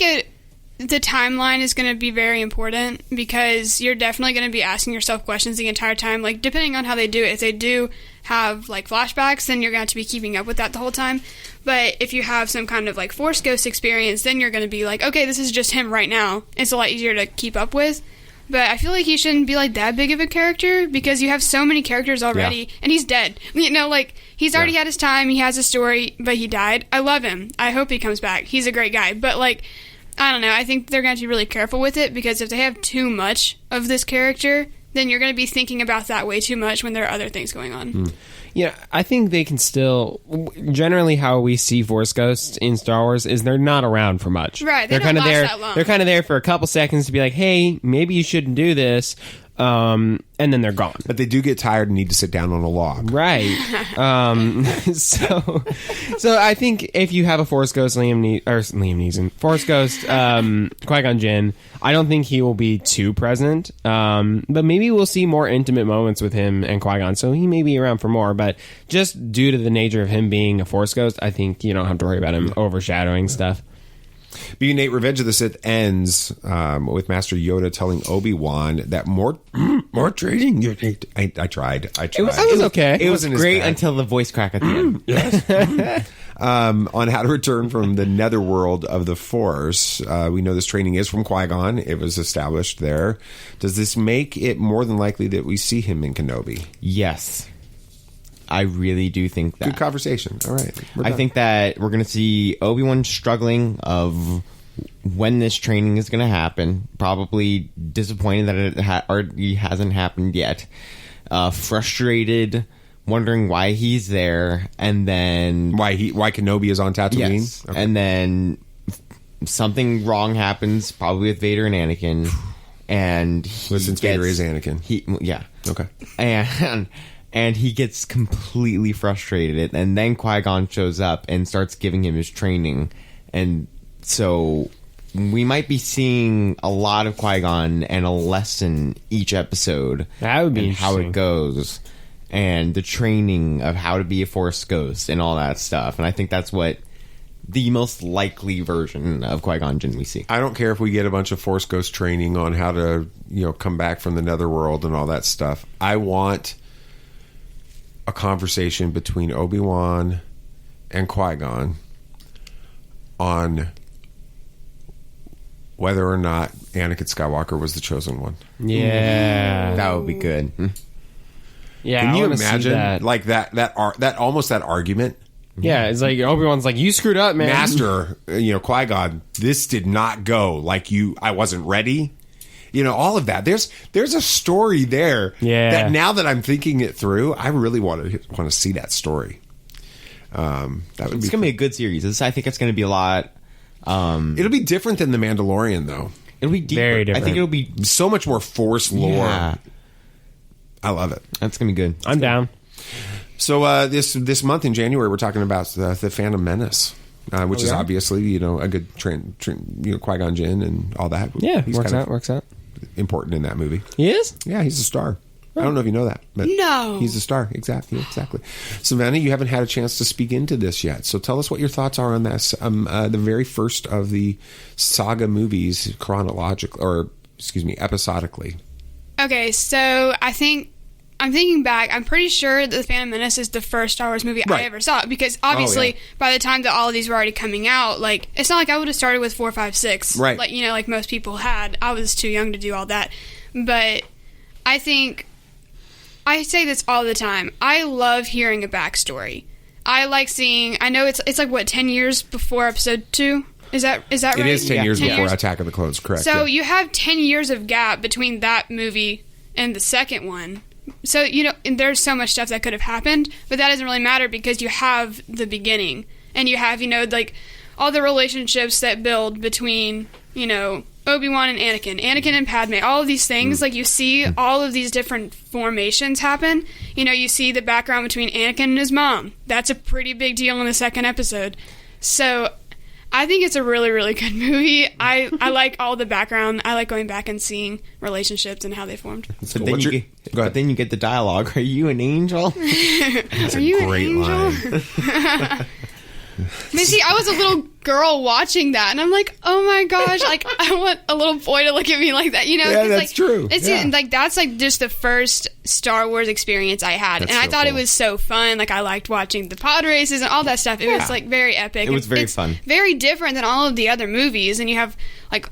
the timeline is going to be very important because you're definitely going to be asking yourself questions the entire time. Like, depending on how they do it, if they do have, like, flashbacks, then you're going to have to be keeping up with that the whole time. But if you have some kind of, like, Force Ghost experience, then you're going to be like, okay, this is just him right now. It's a lot easier to keep up with. But I feel like he shouldn't be, like, that big of a character because you have so many characters already, and he's dead. He's already had his time, he has a story, but he died. I love him. I hope he comes back. He's a great guy. But, like, I don't know. I think they're going to have to be really careful with it because if they have too much of this character, then you're going to be thinking about that way too much when there are other things going on. Yeah, I think they can still... Generally, how we see Force Ghosts in Star Wars is they're not around for much. Right, they're kind of there. That long. They're kind of there for a couple seconds to be like, hey, maybe you shouldn't do this, and then they're gone. But they do get tired and need to sit down on a log. Right. So I think if you have a Force Ghost, Liam Neeson, Force Ghost, Qui-Gon Jinn, I don't think he will be too present. But maybe we'll see more intimate moments with him and Qui-Gon, so he may be around for more. But just due to the nature of him being a Force Ghost, I think you don't have to worry about him overshadowing stuff. Being Nate, Revenge of the Sith ends with Master Yoda telling Obi Wan that more training you need. I tried. It was okay. It was great until the voice crack at the end. Yes. On how to return from the netherworld of the Force. We know this training is from Qui Gon. It was established there. Does this make it more than likely that we see him in Kenobi? Yes. I really do think that. Good conversation. All right. I think that we're going to see Obi-Wan struggling of when this training is going to happen. Probably disappointed that it already hasn't happened yet. Frustrated, wondering why he's there, and then why Kenobi is on Tatooine. Yes. Okay. And then something wrong happens, probably with Vader and Anakin. And since Vader is Anakin, okay, and he gets completely frustrated, and then Qui-Gon shows up and starts giving him his training, and so we might be seeing a lot of Qui-Gon and a lesson each episode. That would be how it goes, and the training of how to be a Force ghost and all that stuff. And I think that's what the most likely version of Qui-Gon Jinn we see. I don't care if we get a bunch of Force ghost training on how to, come back from the netherworld and all that stuff. I want a conversation between Obi-Wan and Qui-Gon on whether or not Anakin Skywalker was the chosen one. Yeah. That would be good. Yeah. Can you imagine like that almost that argument? Yeah, it's like Obi-Wan's like, you screwed up, man. Master, Qui-Gon, this did not go like I wasn't ready. All of that. There's a story there. Yeah. That now that I'm thinking it through, I really want to see that story. It's going to be a good series. I think it's going to be a lot. It'll be different than The Mandalorian, though. It'll be deeper. Very different. I think it'll be so much more Force lore. Yeah. I love it. That's going to be good. I'm down. So this month in January, we're talking about the Phantom Menace. Which is obviously, a good Qui-Gon Jinn and all that. Yeah, he's works out. Important in that movie. He is? Yeah, he's a star. I don't know if you know that, but no, he's a star. Exactly. Savannah, you haven't had a chance to speak into this yet, so tell us what your thoughts are on this. The very first of the saga movies, episodically. Okay, so I'm thinking back. I'm pretty sure that The Phantom Menace is the first Star Wars movie I ever saw, because obviously by the time that all of these were already coming out, like, it's not like I would have started with 4, 5, 6, right? Like, like most people had. I was too young to do all that, but I think I say this all the time. I love hearing a backstory. I like seeing. I know it's like what 10 years before Episode 2. Is that right? It is 10 years before Attack of the Clones. Correct. So you have 10 years of gap between that movie and the second one. So, and there's so much stuff that could have happened, but that doesn't really matter because you have the beginning. And you have, like, all the relationships that build between, Obi-Wan and Anakin and Padme, all of these things. Like, you see all of these different formations happen. You see the background between Anakin and his mom. That's a pretty big deal in the second episode. So I think it's a really, really good movie. I like all the background. I like going back and seeing relationships and how they formed. But then you get the dialogue. Are you an angel? That's a great line. See, I was a little girl watching that, and I'm like, oh my gosh, like, I want a little boy to look at me like that, Yeah, that's true. It's like, that's like just the first Star Wars experience I had, and I thought it was so fun. Like, I liked watching the pod races and all that stuff. It was like very epic. It was very fun. Very different than all of the other movies, and you have like,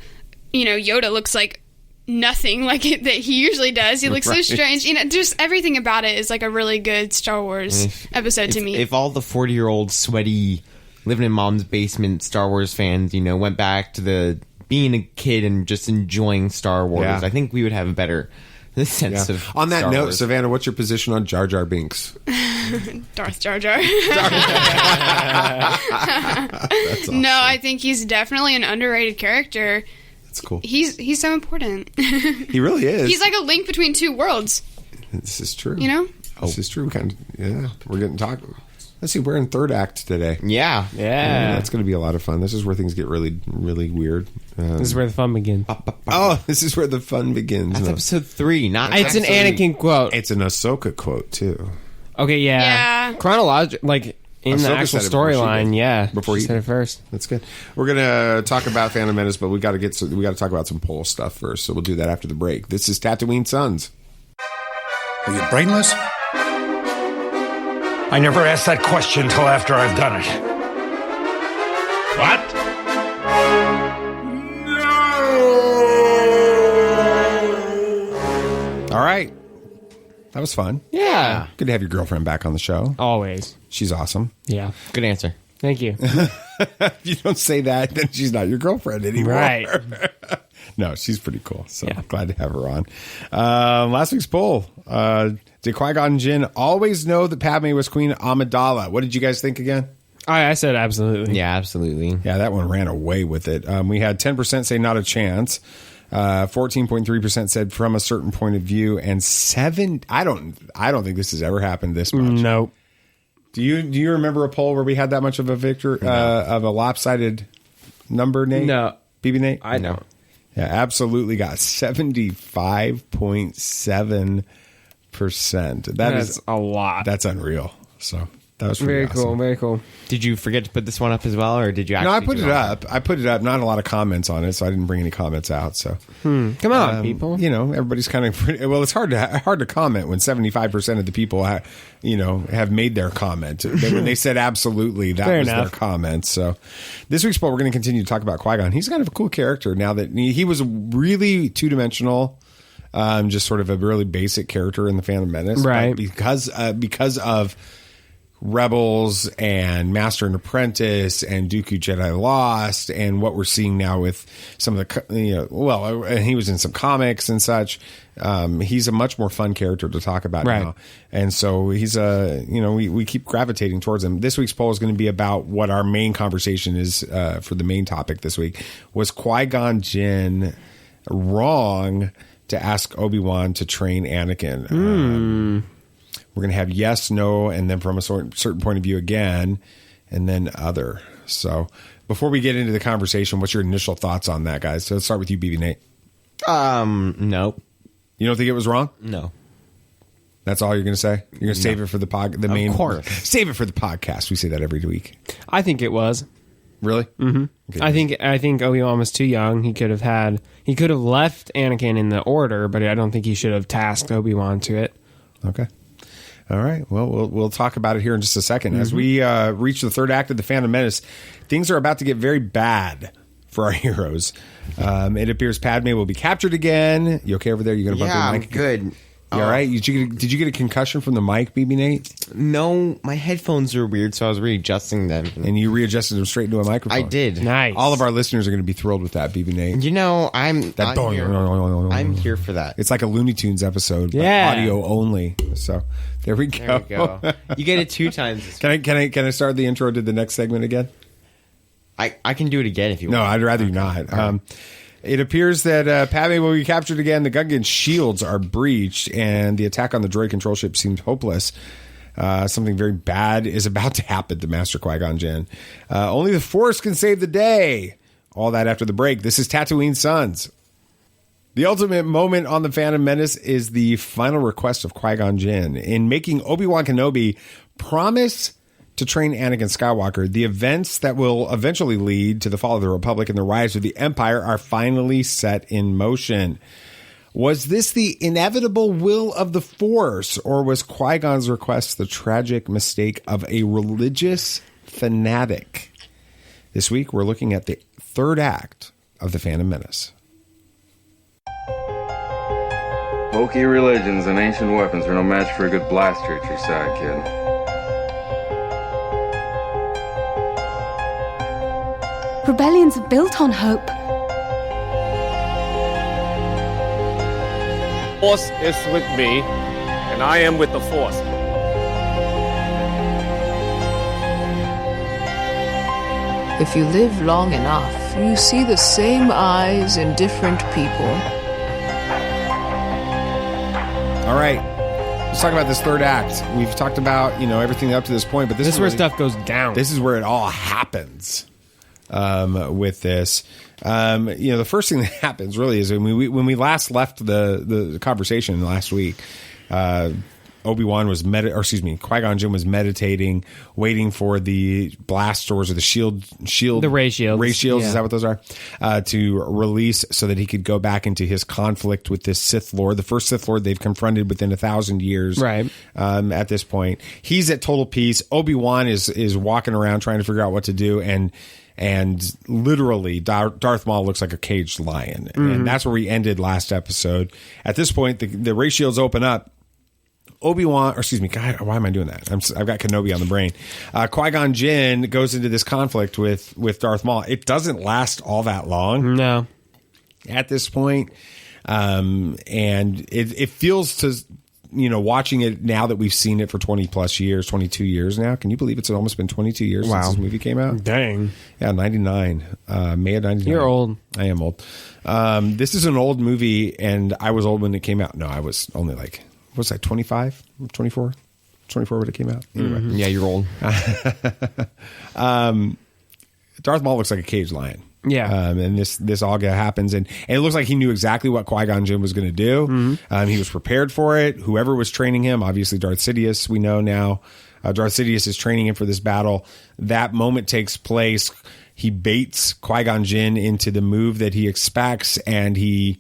Yoda looks like nothing like it that he usually does. He looks so strange. Just everything about it is like a really good Star Wars episode to me. If all the 40-year-old sweaty, living in mom's basement Star Wars fans, went back to being a kid and just enjoying Star Wars, I think we would have a better sense of On that Star note, Wars. Savannah, what's your position on Jar Jar Binks? Darth Jar Jar. That's awesome. No, I think he's definitely an underrated character. That's cool. He's so important. He really is. He's like a link between two worlds. This is true. This is true. We're getting talking. Let's see, we're in third act today. Yeah. That's going to be a lot of fun. This is where things get really, really weird. This is where the fun begins. This is where the fun begins. That's episode 3, not It's an Anakin quote. It's an Ahsoka quote, too. Okay, yeah. Chronological, like, in the actual storyline. Yeah, before she said it first. That's good. We're gonna talk about Phantom Menace, but we got to talk about some poll stuff first. So we'll do that after the break. This is Tatooinesons. Are you brainless? I never asked that question till after I've done it. What? All right. That was fun. Yeah. Good to have your girlfriend back on the show. Always. She's awesome. Yeah. Good answer. Thank you. If you don't say that, then she's not your girlfriend anymore. Right. No, she's pretty cool. So yeah. Glad to have her on. Last week's poll. Did Qui Gon Jinn always know that Padme was Queen Amidala? What did you guys think again? I said absolutely. Yeah, absolutely. Yeah, that one ran away with it. We had 10% say not a chance. 14.3% said from a certain point of view, and 7. I don't think this has ever happened this much. Nope. Do you remember a poll where we had that much of a victory of a lopsided number, Nate? No. BB Nate? I know. Yeah, absolutely got 75.7%. That's a lot. That's unreal. So that was very awesome. cool. Very cool. Did you forget to put this one up as well, or did you actually? No, I put it up. I put it up. Not a lot of comments on it, so I didn't bring any comments out. So come on, people. You know, everybody's kind of well. It's hard to comment when 75% of the people have made their comment. When they said absolutely, that Fair was enough. their comment. So this week's poll, we're going to continue to talk about Qui-Gon. He's kind of a cool character now that he was really two-dimensional. Just sort of a really basic character in the Phantom Menace, right? But because of Rebels and Master and Apprentice and Dooku Jedi Lost and what we're seeing now with some of the and he was in some comics and such. He's a much more fun character to talk about now, and so he's we keep gravitating towards him. This week's poll is going to be about what our main conversation is for the main topic this week. Was Qui-Gon Jinn wrong to ask Obi Wan to train Anakin? We're going to have yes, no, and then from a certain point of view again, and then other. So before we get into the conversation, what's your initial thoughts on that, guys? So let's start with you, BB Nate. No. You don't think it was wrong? No. That's all you're going to say? You're going to save it for the main... Of course. Save it for the podcast. We say that every week. I think it was. Really? Mm-hmm. Okay. I think Obi-Wan was too young. He could have left Anakin in the order, but I don't think he should have tasked Obi-Wan to it. Okay. All right. Well, we'll talk about it here in just a second. Mm-hmm. As we reach the third act of The Phantom Menace, things are about to get very bad for our heroes. It appears Padme will be captured again. You okay over there? You going to bump your mic? I'm good. You all right? Did you get a concussion from the mic, BB Nate? No, my headphones are weird, so I was readjusting them. And you readjusted them straight into a microphone? I did. Nice. All of our listeners are going to be thrilled with that, BB Nate. You know, I'm here for that. It's like a Looney Tunes episode, but audio only. So there we go. There we go. You get it 2 times. Can I start the intro to the next segment again? I can do it again if you want. No, I'd rather you not. Right. It appears that Padme will be captured again. The Gungan shields are breached, and the attack on the droid control ship seems hopeless. Something very bad is about to happen to Master Qui-Gon Jinn. Only the Force can save the day. All that after the break. This is Tatooinesons. The ultimate moment on The Phantom Menace is the final request of Qui-Gon Jinn. In making Obi-Wan Kenobi promise to train Anakin Skywalker, the events that will eventually lead to the fall of the Republic and the rise of the Empire are finally set in motion. Was this the inevitable will of the Force, or was Qui-Gon's request the tragic mistake of a religious fanatic? This week, we're looking at the third act of The Phantom Menace. Bulky religions and ancient weapons are no match for a good blaster at your side, kid. Rebellions are built on hope. Force is with me, and I am with the Force. If you live long enough, you see the same eyes in different people. All right. Let's talk about this third act. We've talked about, everything up to this point, but this is where stuff goes down. This is where it all happens. With this, the first thing that happens really is when we last left the conversation last week, Qui-Gon Jinn was meditating, waiting for the blast doors or the shield, the ray shields. Ray shields, is that what those are? To release so that he could go back into his conflict with this Sith Lord, the first Sith Lord they've confronted within 1,000 years. Right. At this point, he's at total peace. Obi Wan is walking around trying to figure out what to do, and literally Darth Maul looks like a caged lion, and that's where we ended last episode. At this point, the ray shields open up. Obi-Wan, or excuse me, God, why am I doing that? I've got Kenobi on the brain. Qui-Gon Jinn goes into this conflict with Darth Maul. It doesn't last all that long. No. At this point, and it feels to, watching it now that we've seen it for 20 plus years, 22 years now. Can you believe it's almost been 22 years since this movie came out? Dang. Yeah, 99. May of 99. You're old. I am old. This is an old movie, and I was old when it came out. No, I was only like, what's that, 25? 24? 24 when it came out? Anyway. Yeah, you're old. Darth Maul looks like a caged lion. Yeah. And this all happens, and it looks like he knew exactly what Qui-Gon Jinn was going to do. He was prepared for it. Whoever was training him, obviously Darth Sidious, we know now. Darth Sidious is training him for this battle. That moment takes place. He baits Qui-Gon Jinn into the move that he expects, and he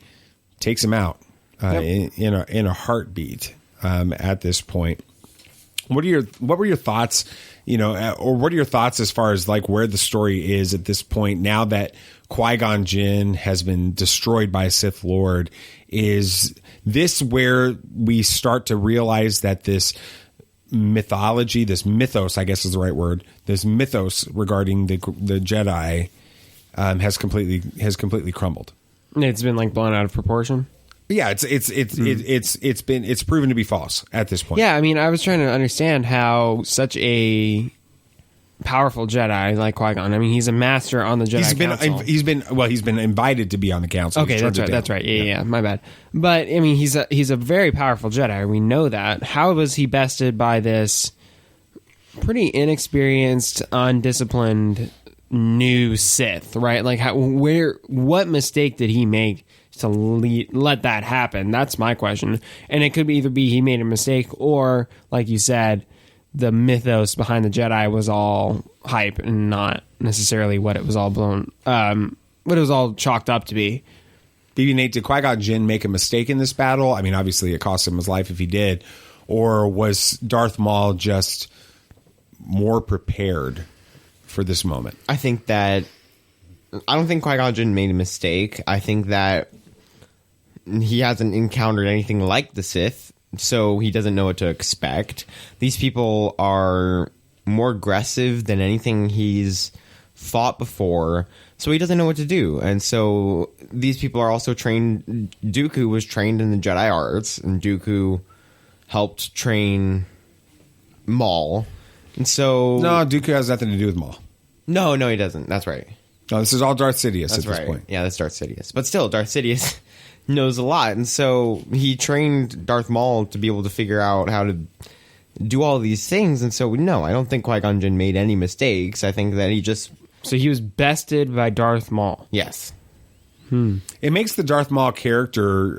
takes him out in a heartbeat. At this point, what were your thoughts? Or what are your thoughts as far as like where the story is at this point now that Qui-Gon Jinn has been destroyed by a Sith Lord? Is this where we start to realize that this mythology, this mythos, I guess is the right word, this mythos regarding the Jedi has completely crumbled? It's been like blown out of proportion. Yeah, it's proven to be false at this point. Yeah, I mean, I was trying to understand how such a powerful Jedi like Qui-Gon. I mean, he's a master on the Jedi Council. He's been invited to be on the council. Okay, that's right. Yeah, my bad. But I mean, he's a very powerful Jedi. We know that. How was he bested by this pretty inexperienced, undisciplined new Sith? Right? Like, what mistake did he make to let that happen? That's my question. And it could either be he made a mistake, or like you said, the mythos behind the Jedi was all hype and not necessarily what it was all what it was all chalked up to be. BB Nate, did Qui-Gon Jinn make a mistake in this battle? I mean, obviously it cost him his life if he did. Or was Darth Maul just more prepared for this moment? I don't think Qui-Gon Jinn made a mistake. I think that he hasn't encountered anything like the Sith, so he doesn't know what to expect. These people are more aggressive than anything he's fought before, so he doesn't know what to do. And so these people are also trained. Dooku was trained in the Jedi arts, and Dooku helped train Maul. And so... No, Dooku has nothing to do with Maul. No, he doesn't. That's right. No, this is all Darth Sidious this point. Yeah, that's Darth Sidious. But still, Darth Sidious knows a lot. And so he trained Darth Maul to be able to figure out how to do all these things. And so, no, I don't think Qui-Gon Jinn made any mistakes. I think that he just... So he was bested by Darth Maul. Yes. It makes the Darth Maul character...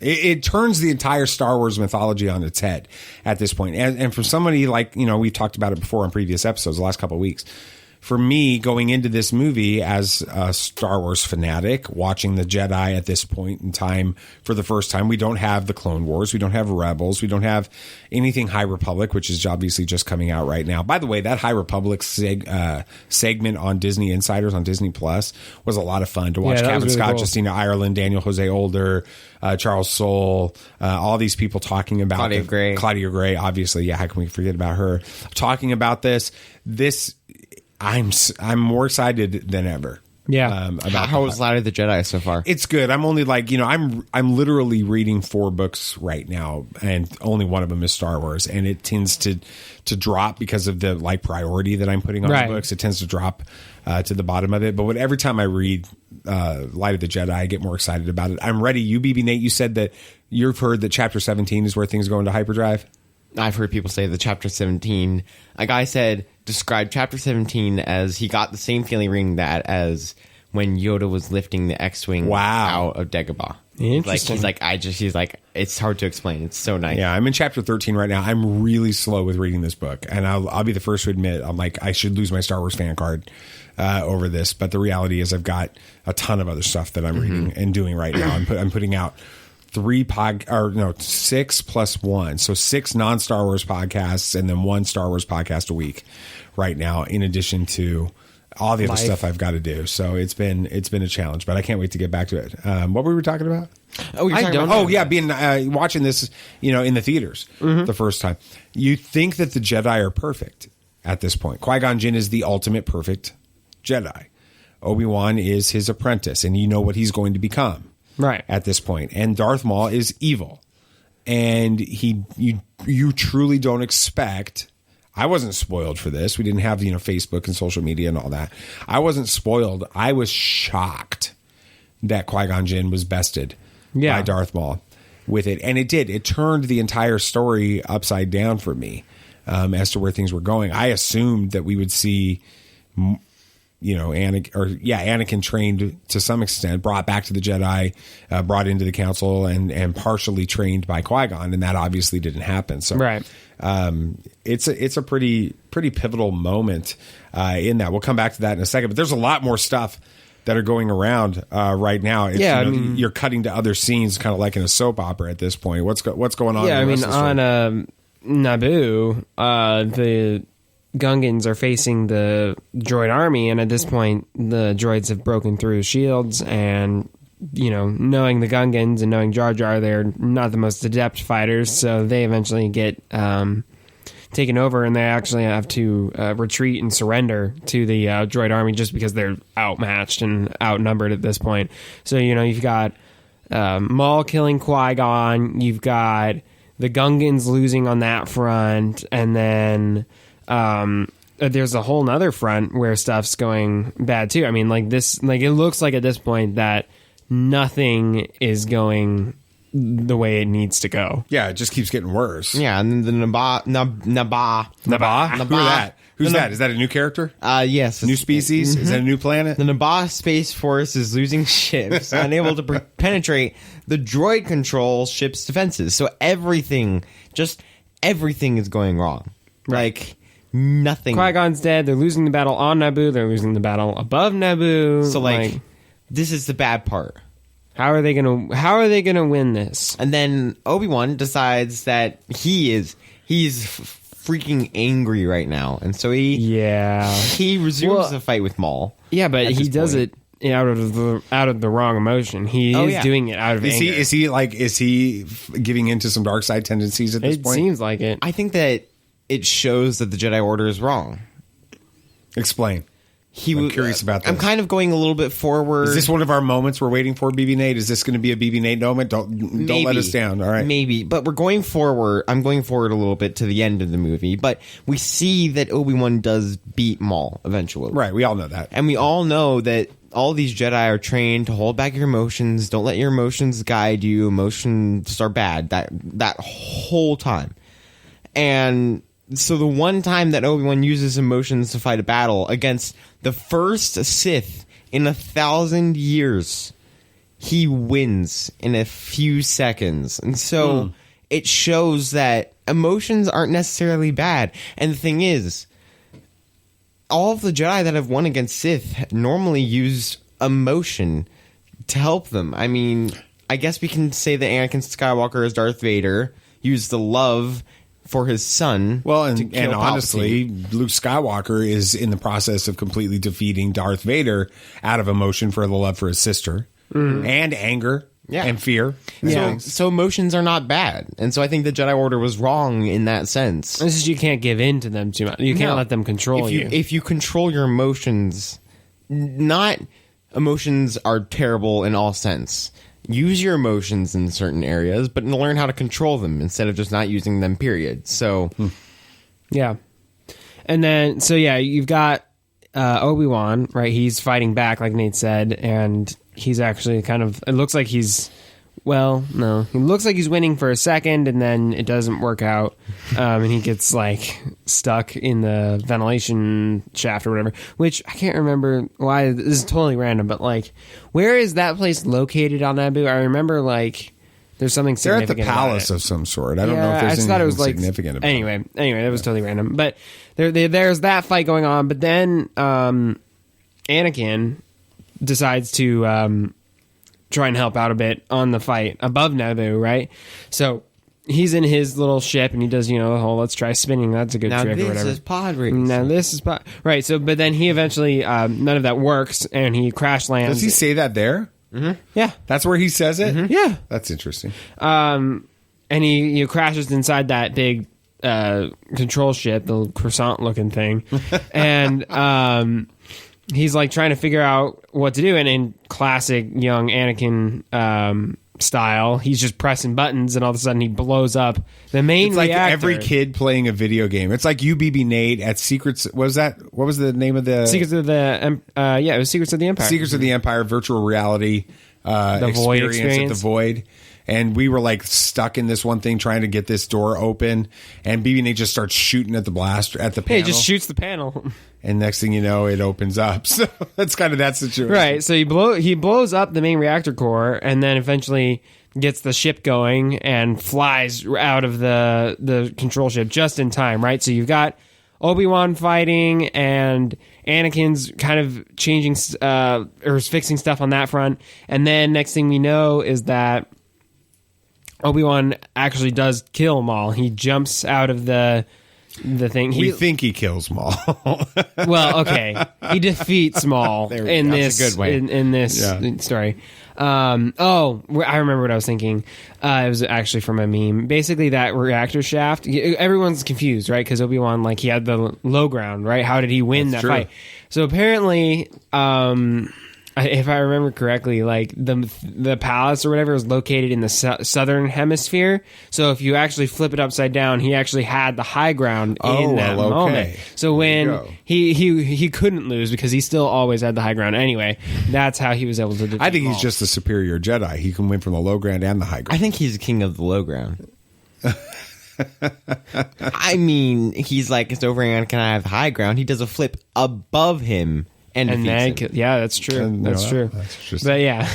It turns the entire Star Wars mythology on its head at this point. And for somebody like, we've talked about it before on previous episodes the last couple of weeks. For me, going into this movie as a Star Wars fanatic, watching the Jedi at this point in time for the first time, we don't have the Clone Wars, we don't have Rebels, we don't have anything High Republic, which is obviously just coming out right now. By the way, that High Republic segment on Disney Insiders on Disney Plus was a lot of fun to watch. Kevin Scott, cool. Justina Ireland, Daniel Jose Older, Charles Soule, all these people talking about Claudia Gray, obviously. Yeah, how can we forget about her? Talking about this. I'm more excited than ever. Yeah. About how was Light of the Jedi so far? It's good. I'm only like, I'm literally reading 4 books right now, and only one of them is Star Wars, and it tends to drop because of the priority that I'm putting on the books. It tends to drop to the bottom of it. But every time I read Light of the Jedi, I get more excited about it. I'm ready. You, BB Nate, you said that you've heard that Chapter 17 is where things go into hyperdrive. I've heard people say that Chapter 17, a guy described Chapter 17 as he got the same feeling reading that as when Yoda was lifting the X-Wing out of Dagobah. Interesting. He's like, it's hard to explain. It's so nice. Yeah, I'm in chapter 13 right now. I'm really slow with reading this book, and I'll be the first to admit I'm like, I should lose my Star Wars fan card over this. But the reality is, I've got a ton of other stuff that I'm reading and doing right now. I'm putting out 6 plus 1, so 6 non-Star Wars podcasts, and then 1 Star Wars podcast a week right now, in addition to all the other stuff I've got to do. So it's been a challenge, but I can't wait to get back to it. What were we talking about? Watching this, in the theaters the first time. You think that the Jedi are perfect at this point. Qui Gon Jinn is the ultimate perfect Jedi. Obi Wan is his apprentice, and you know what he's going to become. Right. At this point. And Darth Maul is evil. And you truly don't expect. I wasn't spoiled for this. We didn't have, Facebook and social media and all that. I wasn't spoiled. I was shocked that Qui Gon Jinn was bested by Darth Maul with it. And it did. It turned the entire story upside down for me as to where things were going. I assumed that we would see Anakin trained to some extent, brought back to the Jedi, brought into the council, and partially trained by Qui-Gon, and that obviously didn't happen. So, it's a pretty pivotal moment in that. We'll come back to that in a second. But there's a lot more stuff that are going around right now. You're cutting to other scenes, kind of like in a soap opera at this point. What's going on? Yeah, on Naboo, the Gungans are facing the droid army, and at this point the droids have broken through shields, and knowing the Gungans and knowing Jar Jar, they're not the most adept fighters, so they eventually get taken over, and they actually have to retreat and surrender to the droid army just because they're outmatched and outnumbered at this point. So you've got Maul killing Qui-Gon, you've got the Gungans losing on that front, and then there's a whole nother front where stuff's going bad too. I mean, it looks like at this point that nothing is going the way it needs to go. Yeah, it just keeps getting worse. Yeah, and then the Nabaa. Who are that? Who's that? Is that a new character? Yes. New species? Is that a new planet? The Nabaa Space Force is losing ships, unable to penetrate the droid control ship's defenses. So everything is going wrong. Like, nothing. Qui-Gon's dead. They're losing the battle on Naboo. They're losing the battle above Naboo. So this is the bad part. How are they gonna win this? And then Obi-Wan decides that he's freaking angry right now, and so he resumes the fight with Maul. Yeah, but he does it out of the wrong emotion. He is doing it out of anger. Is he giving into some dark side tendencies at this point? It seems like it. I think that it shows that the Jedi Order is wrong. Explain. I'm curious about this. I'm kind of going a little bit forward. Is this one of our moments we're waiting for, BB Nate? Is this going to be a BB Nate moment? Don't let us down, all right? Maybe, but we're going forward. I'm going forward a little bit to the end of the movie, but we see that Obi-Wan does beat Maul eventually. Right, we all know that. And we all know that all these Jedi are trained to hold back your emotions. Don't let your emotions guide you. Emotions are bad. That whole time. And so the one time that Obi-Wan uses emotions to fight a battle against the first Sith in 1,000 years, he wins in a few seconds. And so it shows that emotions aren't necessarily bad. And the thing is, all of the Jedi that have won against Sith normally used emotion to help them. I mean, I guess we can say that Anakin Skywalker as Darth Vader used the love for his son. Well, and honestly, Luke Skywalker is in the process of completely defeating Darth Vader out of emotion for the love for his sister and anger and fear. Yeah. So emotions are not bad. And so I think the Jedi Order was wrong in that sense. This is, you can't give in to them too much. You can't let them control you. If you control your emotions, not emotions are terrible in all sense. Use your emotions in certain areas, but learn how to control them instead of just not using them, period. So, yeah. And then, you've got Obi-Wan, right? He's fighting back, like Nate said, and he's actually it looks like he's Well, no. He looks like he's winning for a second, and then it doesn't work out, and he gets like stuck in the ventilation shaft or whatever. Which I can't remember why. This is totally random, but like, where is that place located on Naboo? I remember like there's something significant. They're at the palace of some sort. I don't know if there's anything significant about it. Anyway, that was totally random. But there's that fight going on. But then Anakin decides to try and help out a bit on the fight above Naboo, right? So he's in his little ship and he does, the whole let's try spinning. That's a good trick or whatever. Now this is pod racing. Now this is pod. Right. So, but then he eventually, none of that works and he crash lands. Does he say that there? Mm-hmm. Yeah. That's where he says it? Mm-hmm. Yeah. That's interesting. And he crashes inside that big control ship, the croissant looking thing. And he's like trying to figure out what to do, and in classic young Anakin style, he's just pressing buttons, and all of a sudden he blows up the main It's like reactor. every kid playing a video game. It's like UBB Nate at Secrets. What was the name of the Secrets of the it was Secrets of the Empire. Secrets of the Empire virtual reality the Void experience at the Void. And we were like stuck in this one thing trying to get this door open, and BB Nate just starts shooting at the blaster at the panel. He just shoots the panel, and next thing you know, it opens up. So that's kind of that situation, right? So he blows up the main reactor core, and then eventually gets the ship going and flies out of the control ship just in time, right? So you've got Obi Wan fighting, and Anakin's kind of changing or fixing stuff on that front, and then next thing we know is that Obi-Wan actually does kill Maul. He jumps out of the thing. We think he kills Maul. Well, okay. He defeats Maul in this story. I remember what I was thinking. It was actually from a meme. Basically, that reactor shaft, everyone's confused, right? Because Obi-Wan, he had the low ground, right? How did he win that fight? So apparently, if I remember correctly, the palace or whatever was located in the southern hemisphere. So if you actually flip it upside down, he actually had the high ground in that moment. So when he couldn't lose because he still always had the high ground. Anyway, that's how he was able to defeat I think Maul. he's just a superior Jedi. He can win from the low ground and the high ground. I think he's the king of the low ground. I mean, he's like, it's over and can I have the high ground? He does a flip above him. And then, that's true. That's true. That's but yeah.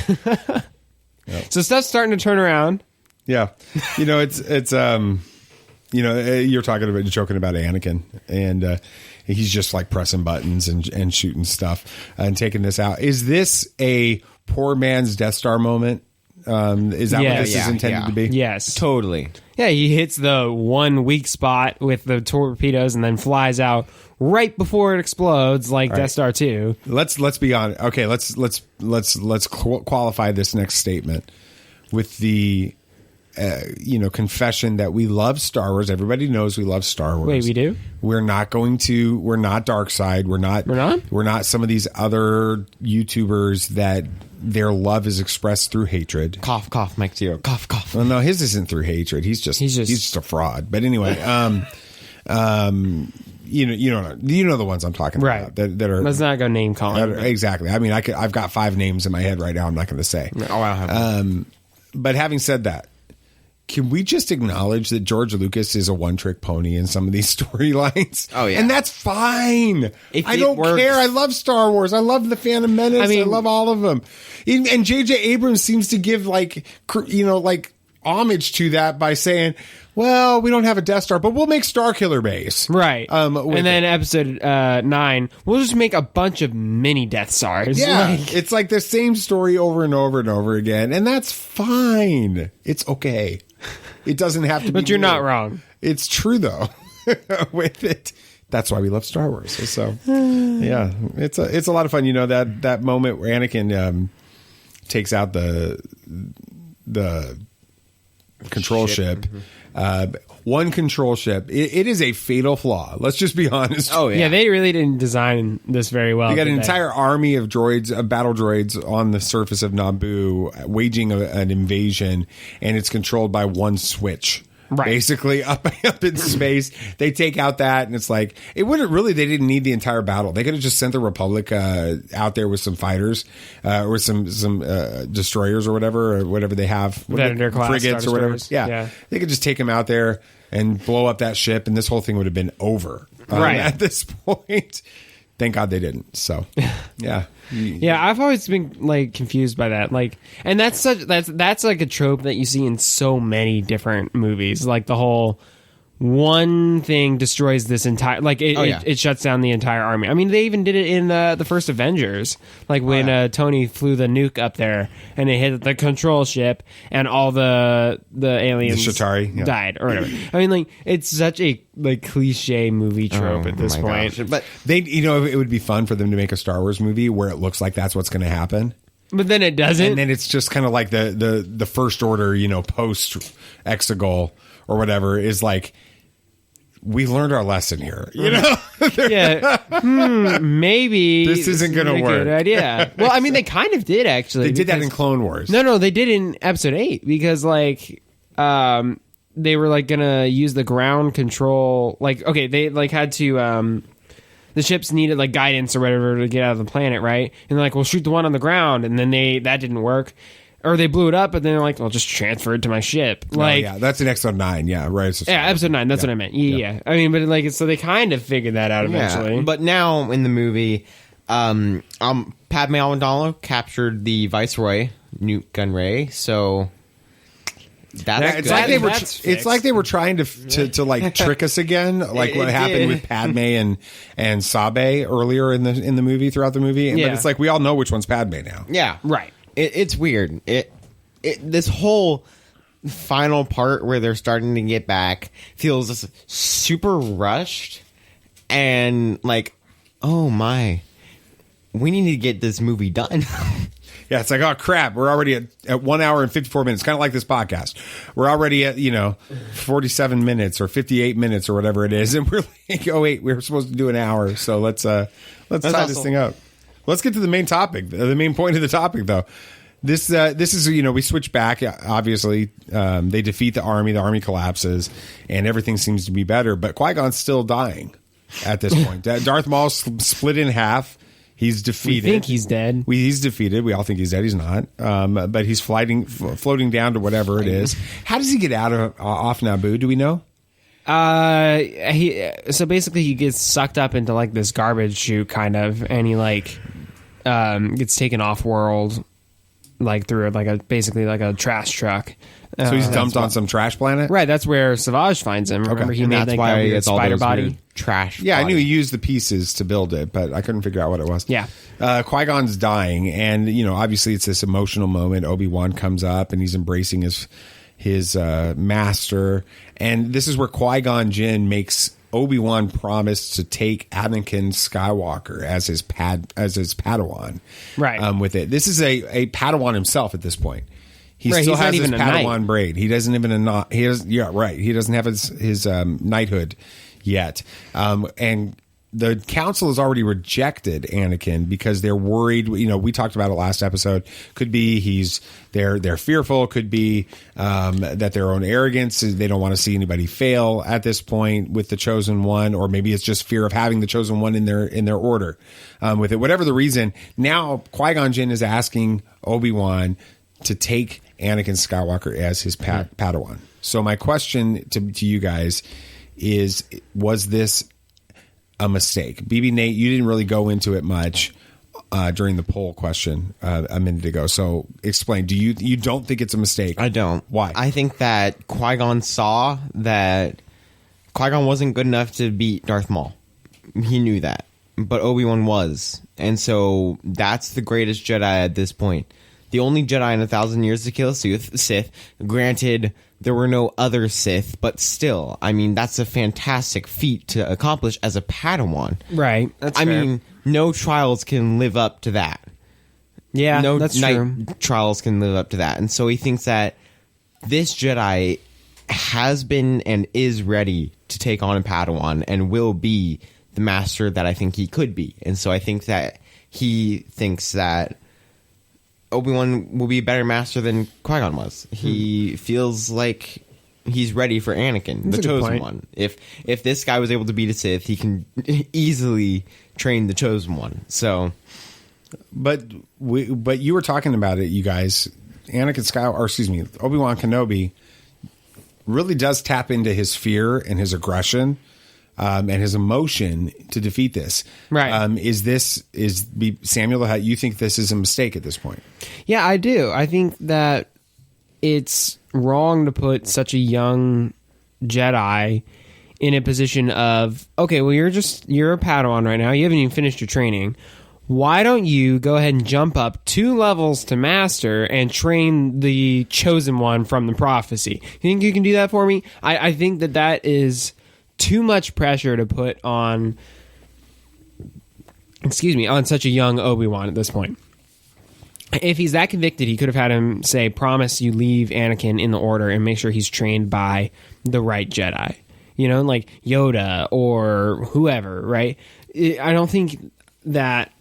So stuff's starting to turn around. Yeah. It's you're joking about Anakin, and he's just like pressing buttons and shooting stuff and taking this out. Is this a poor man's Death Star moment? Is that what this is intended to be? Yes. Totally. Yeah, he hits the one weak spot with the torpedoes and then flies out right before it explodes, like Death Star 2. Let's be honest. Okay, let's qualify this next statement with the confession that we love Star Wars. Everybody knows we love Star Wars. Wait, we do? We're not dark side. We're not some of these other YouTubers that their love is expressed through hatred. Cough, cough, Mike Zero. Cough, cough. Well, no, his isn't through hatred. He's just a fraud. But anyway, you know the ones I'm talking about that are. Let's not go name calling. Exactly. I mean, I've got 5 names in my head right now. I'm not going to say. Oh, I don't have. But having said that, can we just acknowledge that George Lucas is a one-trick pony in some of these storylines? Oh, yeah. And that's fine. I don't care. I love Star Wars. I love the Phantom Menace. I love all of them. And J.J. Abrams seems to give homage to that by saying, well, we don't have a Death Star, but we'll make Starkiller Base. Right. And then episode 9, we'll just make a bunch of mini Death Stars. Yeah. It's like the same story over and over and over again. And that's fine. It's okay. It doesn't have to be. But you're not wrong. It's true, though, with it. That's why we love Star Wars. So, yeah, it's a lot of fun. That moment where Anakin takes out the control ship. One control ship. It is a fatal flaw. Let's just be honest. Oh, yeah. They really didn't design this very well. You got an entire army of droids, battle droids on the surface of Naboo waging an invasion, and it's controlled by one switch basically up in space. They take out that, and it's like it wouldn't really. They didn't need the entire battle. They could have just sent the Republic out there with some fighters or some destroyers or whatever they have, frigates or whatever. Yeah, they could just take them out there and blow up that ship, and this whole thing would have been over. At this point. Thank God they didn't. So, yeah. Yeah, I've always been like confused by that. Like, and that's like a trope that you see in so many different movies. Like the whole one thing destroys this entire it shuts down the entire army. I mean, they even did it in the first Avengers, like when Tony flew the nuke up there and it hit the control ship and all the aliens, the Chitauri, died or whatever. I mean, like it's such a cliche movie trope at this point. But they, it would be fun for them to make a Star Wars movie where it looks like that's what's going to happen. But then it doesn't. And then it's just kind of like the First Order, post Exegol or whatever is like, we learned our lesson here, maybe this isn't going to work. Good idea. Well, I mean, they kind of did actually. They did that in Clone Wars. No, they did in Episode 8 because they were like going to use the ground control. They had to. The ships needed like guidance or whatever to get out of the planet, right? And they're like, "Well, shoot the one on the ground," and then that didn't work. Or they blew it up, but then they're like, "Well, just transfer it to my ship." That's in Episode 9. Yeah, right. Episode 9. That's what I meant. Yeah. I mean, but so they kind of figured that out eventually. Yeah, but now in the movie, Padme Amidala captured the Viceroy, Newt Gunray. So it's like they were trying to like trick us again, like what happened with Padme and Sabe earlier in the movie, throughout the movie. But it's like we all know which one's Padme now. Yeah, right. It's weird. This whole final part where they're starting to get back feels super rushed and like, oh my, we need to get this movie done. Yeah, it's like, oh crap, we're already at 1 hour and 54 minutes, kind of like this podcast. We're already at 47 minutes or 58 minutes or whatever it is, and we're like, oh wait, we were supposed to do an hour, so let's tie this thing up. Let's get to the main topic. The main point of the topic, though. This is, we switch back. Obviously, they defeat the army. The army collapses, and everything seems to be better. But Qui-Gon's still dying at this point. Darth Maul's split in half. He's defeated. We think he's dead. He's defeated. We all think he's dead. He's not. But he's floating down to whatever it is. How does he get off Naboo? Do we know? So basically he gets sucked up into like this garbage chute kind of, and he gets taken off world like through basically a trash truck. So he's dumped on some trash planet? Right, that's where Savage finds him. Remember he made that's why a spider body trash. Yeah, body. I knew he used the pieces to build it, but I couldn't figure out what it was. Yeah. Qui-Gon's dying, and obviously it's this emotional moment. Obi Wan comes up and he's embracing his master, and this is where Qui-Gon Jinn makes Obi Wan promise to take Anakin Skywalker as his Padawan. Right. With it, this is a Padawan himself at this point. He still has his Padawan braid. He doesn't even He doesn't have his knighthood yet, and the council has already rejected Anakin because they're worried. We talked about it last episode. Could be they're fearful. Could be that their own arrogance is they don't want to see anybody fail at this point with the Chosen One, or maybe it's just fear of having the Chosen One in their order. With it, whatever the reason, now Qui-Gon Jinn is asking Obi-Wan to take Anakin Skywalker as his Padawan. So my question to you guys is: was this a mistake? BB Nate, you didn't really go into it much during the poll question a minute ago. So explain. Do you don't think it's a mistake? I don't. Why? I think that Qui-Gon saw that Qui-Gon wasn't good enough to beat Darth Maul. He knew that, but Obi-Wan was, and so that's the greatest Jedi at this point. The only Jedi in 1,000 years to kill a Sith. Granted, there were no other Sith, but still, I mean, that's a fantastic feat to accomplish as a Padawan. Right. That's fair. I mean, no trials can live up to that. Yeah, no that's true. Trials can live up to that. And so he thinks that this Jedi has been and is ready to take on a Padawan and will be the master that I think he could be. And so I think that he thinks that Obi-Wan will be a better master than Qui-Gon was. He feels like he's ready for Anakin, the chosen one. If this guy was able to beat a Sith, he can easily train the chosen one. So, but you were talking about it, you guys. Obi Wan Kenobi really does tap into his fear and his aggression and his emotion to defeat this. Right? Samuel? You think this is a mistake at this point? Yeah, I do. I think that it's wrong to put such a young Jedi in a position of, okay, well, you're a Padawan right now. You haven't even finished your training. Why don't you go ahead and jump up 2 levels to master and train the chosen one from the prophecy? You think you can do that for me? I think that is too much pressure to put on, on such a young Obi-Wan at this point. If he's that convicted, he could have had him say, promise you leave Anakin in the order and make sure he's trained by the right Jedi. Like Yoda or whoever, right? I don't think that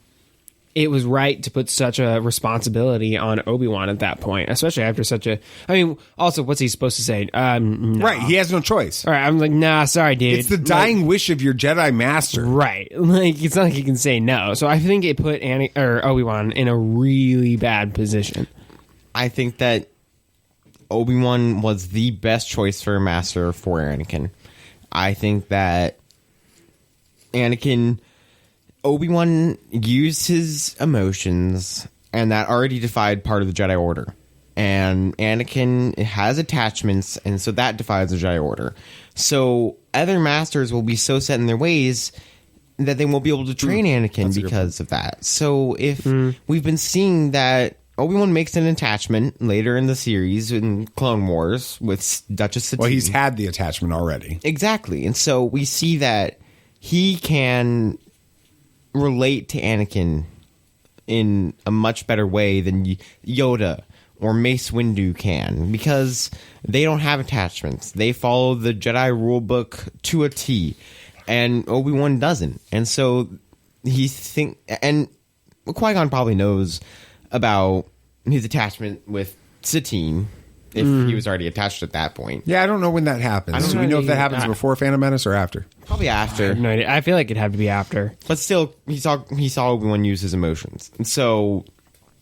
it was right to put such a responsibility on Obi-Wan at that point, especially after such a... I mean, also, what's he supposed to say? Nah. Right, he has no choice. All right, I'm like, nah, sorry, dude. It's the dying wish of your Jedi master. Right. It's not like he can say no. So I think it put Obi-Wan in a really bad position. I think that Obi-Wan was the best choice for a master for Anakin. I think that Obi-Wan used his emotions, and that already defied part of the Jedi Order. And Anakin has attachments, and so that defies the Jedi Order. So other masters will be so set in their ways that they won't be able to train Anakin because of that. So if we've been seeing that Obi-Wan makes an attachment later in the series in Clone Wars with Duchess Satine. Well, he's had the attachment already. Exactly. And so we see that he can relate to Anakin in a much better way than Yoda or Mace Windu can, because they don't have attachments. They follow the Jedi rulebook to a T, and Obi-Wan doesn't. And so and Qui-Gon probably knows about his attachment with Satine, if he was already attached at that point. Yeah, I don't know when that happens. Do we know if that happens before Phantom Menace or after? Probably after. I have no idea. I feel like it'd have to be after. But still, he saw Obi-Wan use his emotions. And so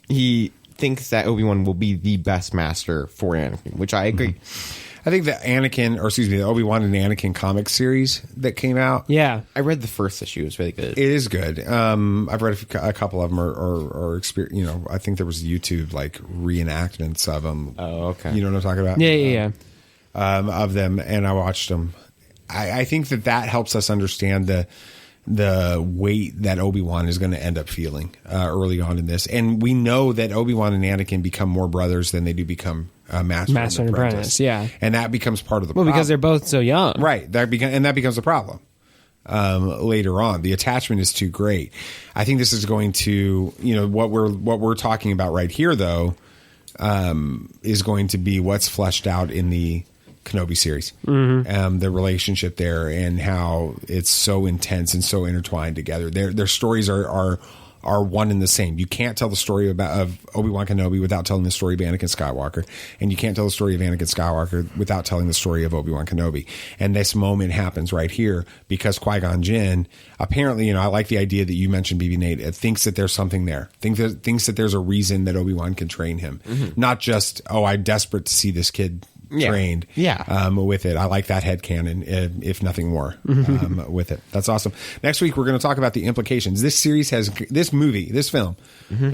he thinks that Obi-Wan will be the best master for Anakin, which I agree. I think the Obi-Wan and Anakin comic series that came out. Yeah. I read the first issue. It was really good. It is good. I've read a couple of them or experience. I think there was YouTube reenactments of them. Oh, okay. You know what I'm talking about? Yeah. Of them, and I watched them. I think that helps us understand the weight that Obi-Wan is going to end up feeling early on in this. And we know that Obi-Wan and Anakin become more brothers than they do become master and apprentice. Yeah. And that becomes part of the problem. Because they're both so young. Right. That becomes a problem later on. The attachment is too great. I think this is going to, what we're talking about right here, though, is going to be what's fleshed out in the Kenobi series, the relationship there and how it's so intense and so intertwined together. Their stories are one and the same. You can't tell the story of Obi-Wan Kenobi without telling the story of Anakin Skywalker, and you can't tell the story of Anakin Skywalker without telling the story of Obi-Wan Kenobi. And this moment happens right here because Qui Gon Jinn apparently, I like the idea that you mentioned, BB Nate, thinks that there's something there. Thinks that there's a reason that Obi-Wan can train him, not just I'm desperate to see this kid trained with it. I like that headcanon, if nothing more, with it. That's awesome. Next week, we're going to talk about the implications. This series has, this film,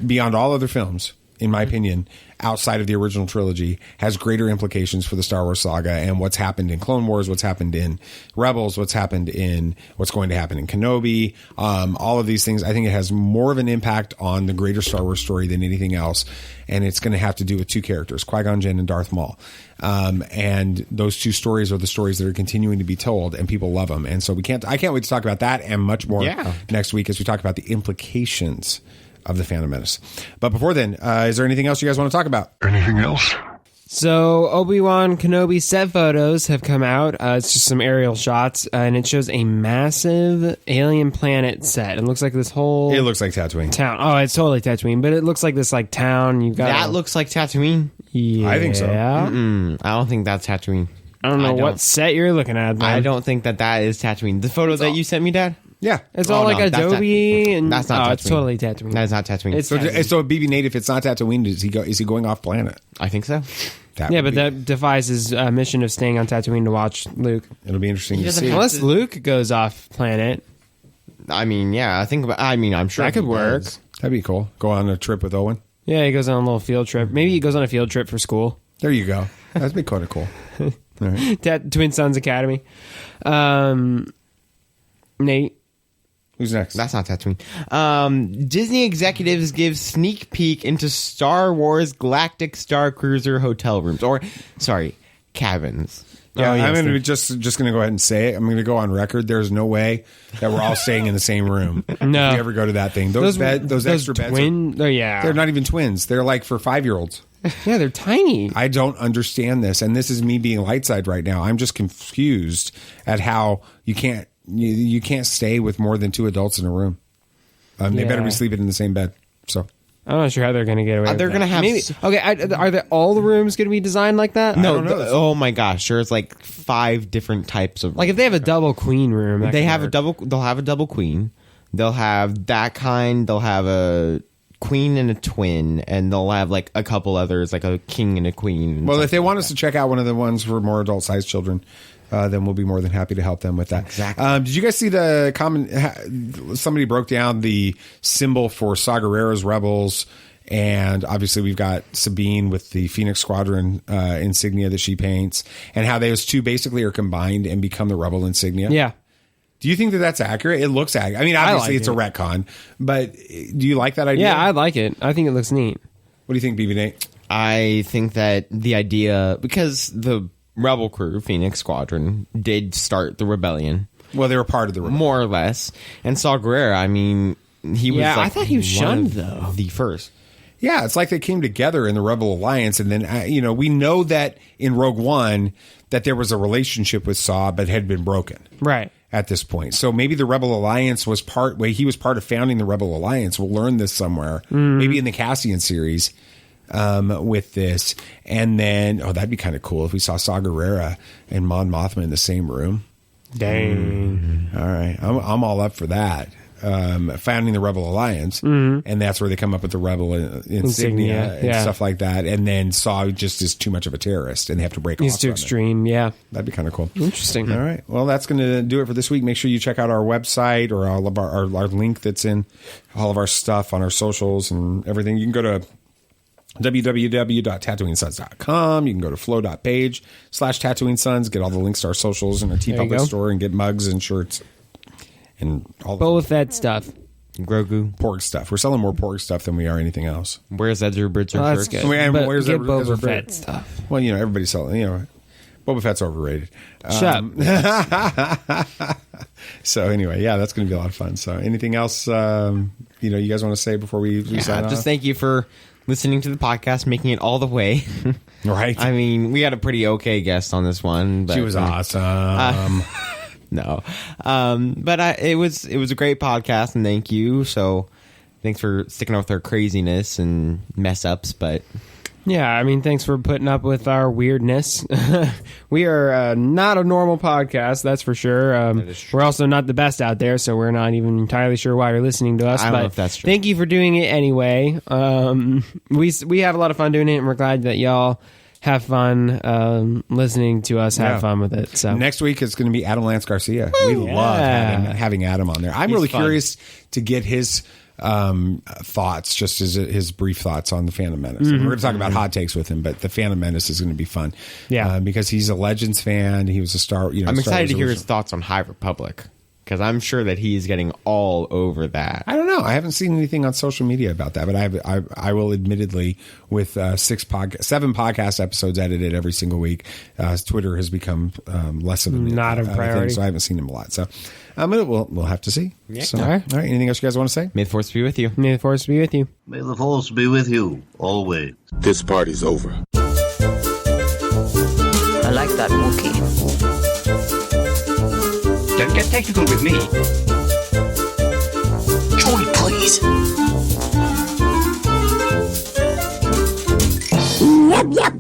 beyond all other films, in my opinion, outside of the original trilogy, has greater implications for the Star Wars saga and what's happened in Clone Wars, what's happened in Rebels, what's going to happen in Kenobi, all of these things. I think it has more of an impact on the greater Star Wars story than anything else. And it's going to have to do with two characters, Qui-Gon Jinn and Darth Maul. And those two stories are the stories that are continuing to be told, and people love them. And so I can't wait to talk about that and much more next week as we talk about the implications of the Phantom Menace. But before then, is there anything else you guys want to talk about? Anything else? So Obi-Wan Kenobi set photos have come out. It's just some aerial shots, and it shows a massive alien planet set. It looks like this whole... It looks like Tatooine. Town. Oh, it's totally Tatooine, but it looks like this town. You've got that looks like Tatooine? Yeah. I think so. I don't think that's Tatooine. I don't know what set you're looking at, man. I don't think that is Tatooine. The photo that you sent me, Dad? Yeah. It's all like Adobe, and that's not Tatooine. It's totally Tatooine. That is not Tatooine. So BB Nate, if it's not Tatooine, is he going off planet? I think so. That defies his mission of staying on Tatooine to watch Luke. It'll be interesting to see. Unless Luke goes off planet. I mean, yeah. I'm sure that could work. That'd be cool. Go on a trip with Owen. Yeah, he goes on a little field trip. Maybe he goes on a field trip for school. There you go. That'd be kind of cool. All right. Twin Sons Academy. Nate. Who's next? That's not Tatooine. Disney executives give sneak peek into Star Wars Galactic Star Cruiser hotel rooms. Cabins. Yeah, I'm going to just going to go ahead and say it. I'm going to go on record. There's no way that we're all staying in the same room. No. If we ever go to that thing. Those extra beds. They're not even twins. They're like for 5-year-olds. Yeah, they're tiny. I don't understand this. And this is me being light side right now. I'm just confused at how you can't stay with more than 2 adults in a room. They better be sleeping in the same bed. So I'm not sure how they're going to get away with they're going to have... Are all the rooms going to be designed like that? No. Oh, my gosh. There's like 5 different types of... Like if they have a double queen room... They'll have a double queen. They'll have that kind. They'll have a queen and a twin. And they'll have like a couple others, like a king and a queen. Well, if they want us to check out one of the ones for more adult-sized children... then we'll be more than happy to help them with that. Exactly. Did you guys see the comment? Somebody broke down the symbol for Saw Gerrera's Rebels, and obviously we've got Sabine with the Phoenix Squadron insignia that she paints, and how those two basically are combined and become the Rebel insignia. Yeah. Do you think that that's accurate? It looks accurate. I mean, obviously it's a retcon, but do you like that idea? Yeah, I like it. I think it looks neat. What do you think, BB Nate? I think that the idea, because the Rebel crew, Phoenix Squadron, did start the rebellion. Well, they were part of the rebellion. More or less. And Saw Gerrera, I mean, he was I thought he was shunned, though. The first. Yeah, it's like they came together in the Rebel Alliance, and then, we know that in Rogue One that there was a relationship with Saw, but had been broken. Right. At this point. So maybe the Rebel Alliance was he was part of founding the Rebel Alliance. We'll learn this somewhere. Maybe in the Cassian series. With this, and then that'd be kind of cool if we saw Saw Gerrera and Mon Mothma in the same room. Dang! All right, I'm all up for that. Founding the Rebel Alliance, and that's where they come up with the Rebel insignia and stuff like that. And then Saw just is too much of a terrorist, and they have to break off. He's too extreme. Yeah, that'd be kind of cool. Interesting. All right, well, that's going to do it for this week. Make sure you check out our website or all of our link that's in all of our stuff on our socials and everything. You can go to www.tatooinesons.com. You can go to flow.page /tatooinesons, get all the links to our socials and our TeePublic store and get mugs and shirts and all the Boba Fett stuff. Grogu. Porg stuff. We're selling more Porg stuff than we are anything else. Where's Ezra Bridger shirts? That's good. Where's get Ezra Boba Fett stuff. Well, everybody's selling, Boba Fett's overrated. Shut up. So anyway, that's going to be a lot of fun. So anything else, you guys want to say before we sign off? Just thank you for listening to the podcast, making it all the way. Right. I mean, we had a pretty okay guest on this one. But, she was awesome. No. But it was a great podcast, and thank you. So thanks for sticking with our craziness and mess ups, but... Yeah, I mean, thanks for putting up with our weirdness. We are not a normal podcast, that's for sure. We're also not the best out there, so we're not even entirely sure why you're listening to us. I don't know if that's true. Thank you for doing it anyway. We have a lot of fun doing it, and we're glad that y'all have fun listening to us have fun with it. So next week it's going to be Adam Lance Garcia. We love having Adam on there. I'm really curious to get his thoughts, just as his brief thoughts on the Phantom Menace. We're going to talk about hot takes with him, but the Phantom Menace is going to be fun. Yeah, because he's a Legends fan. He was a Star. I'm excited to hear his thoughts on High Republic, because I'm sure that he's getting all over that. I don't know. I haven't seen anything on social media about that, but I will admittedly, with 7 podcast episodes edited every single week, Twitter has become less of not a priority. So I haven't seen him a lot. So we'll have to see. Yeah. So, all right. Anything else you guys want to say? May the Force be with you. May the Force be with you. May the Force be with you always. This party's over. I like that Wookiee. Don't get technical with me. Joy, please. Yep, yep.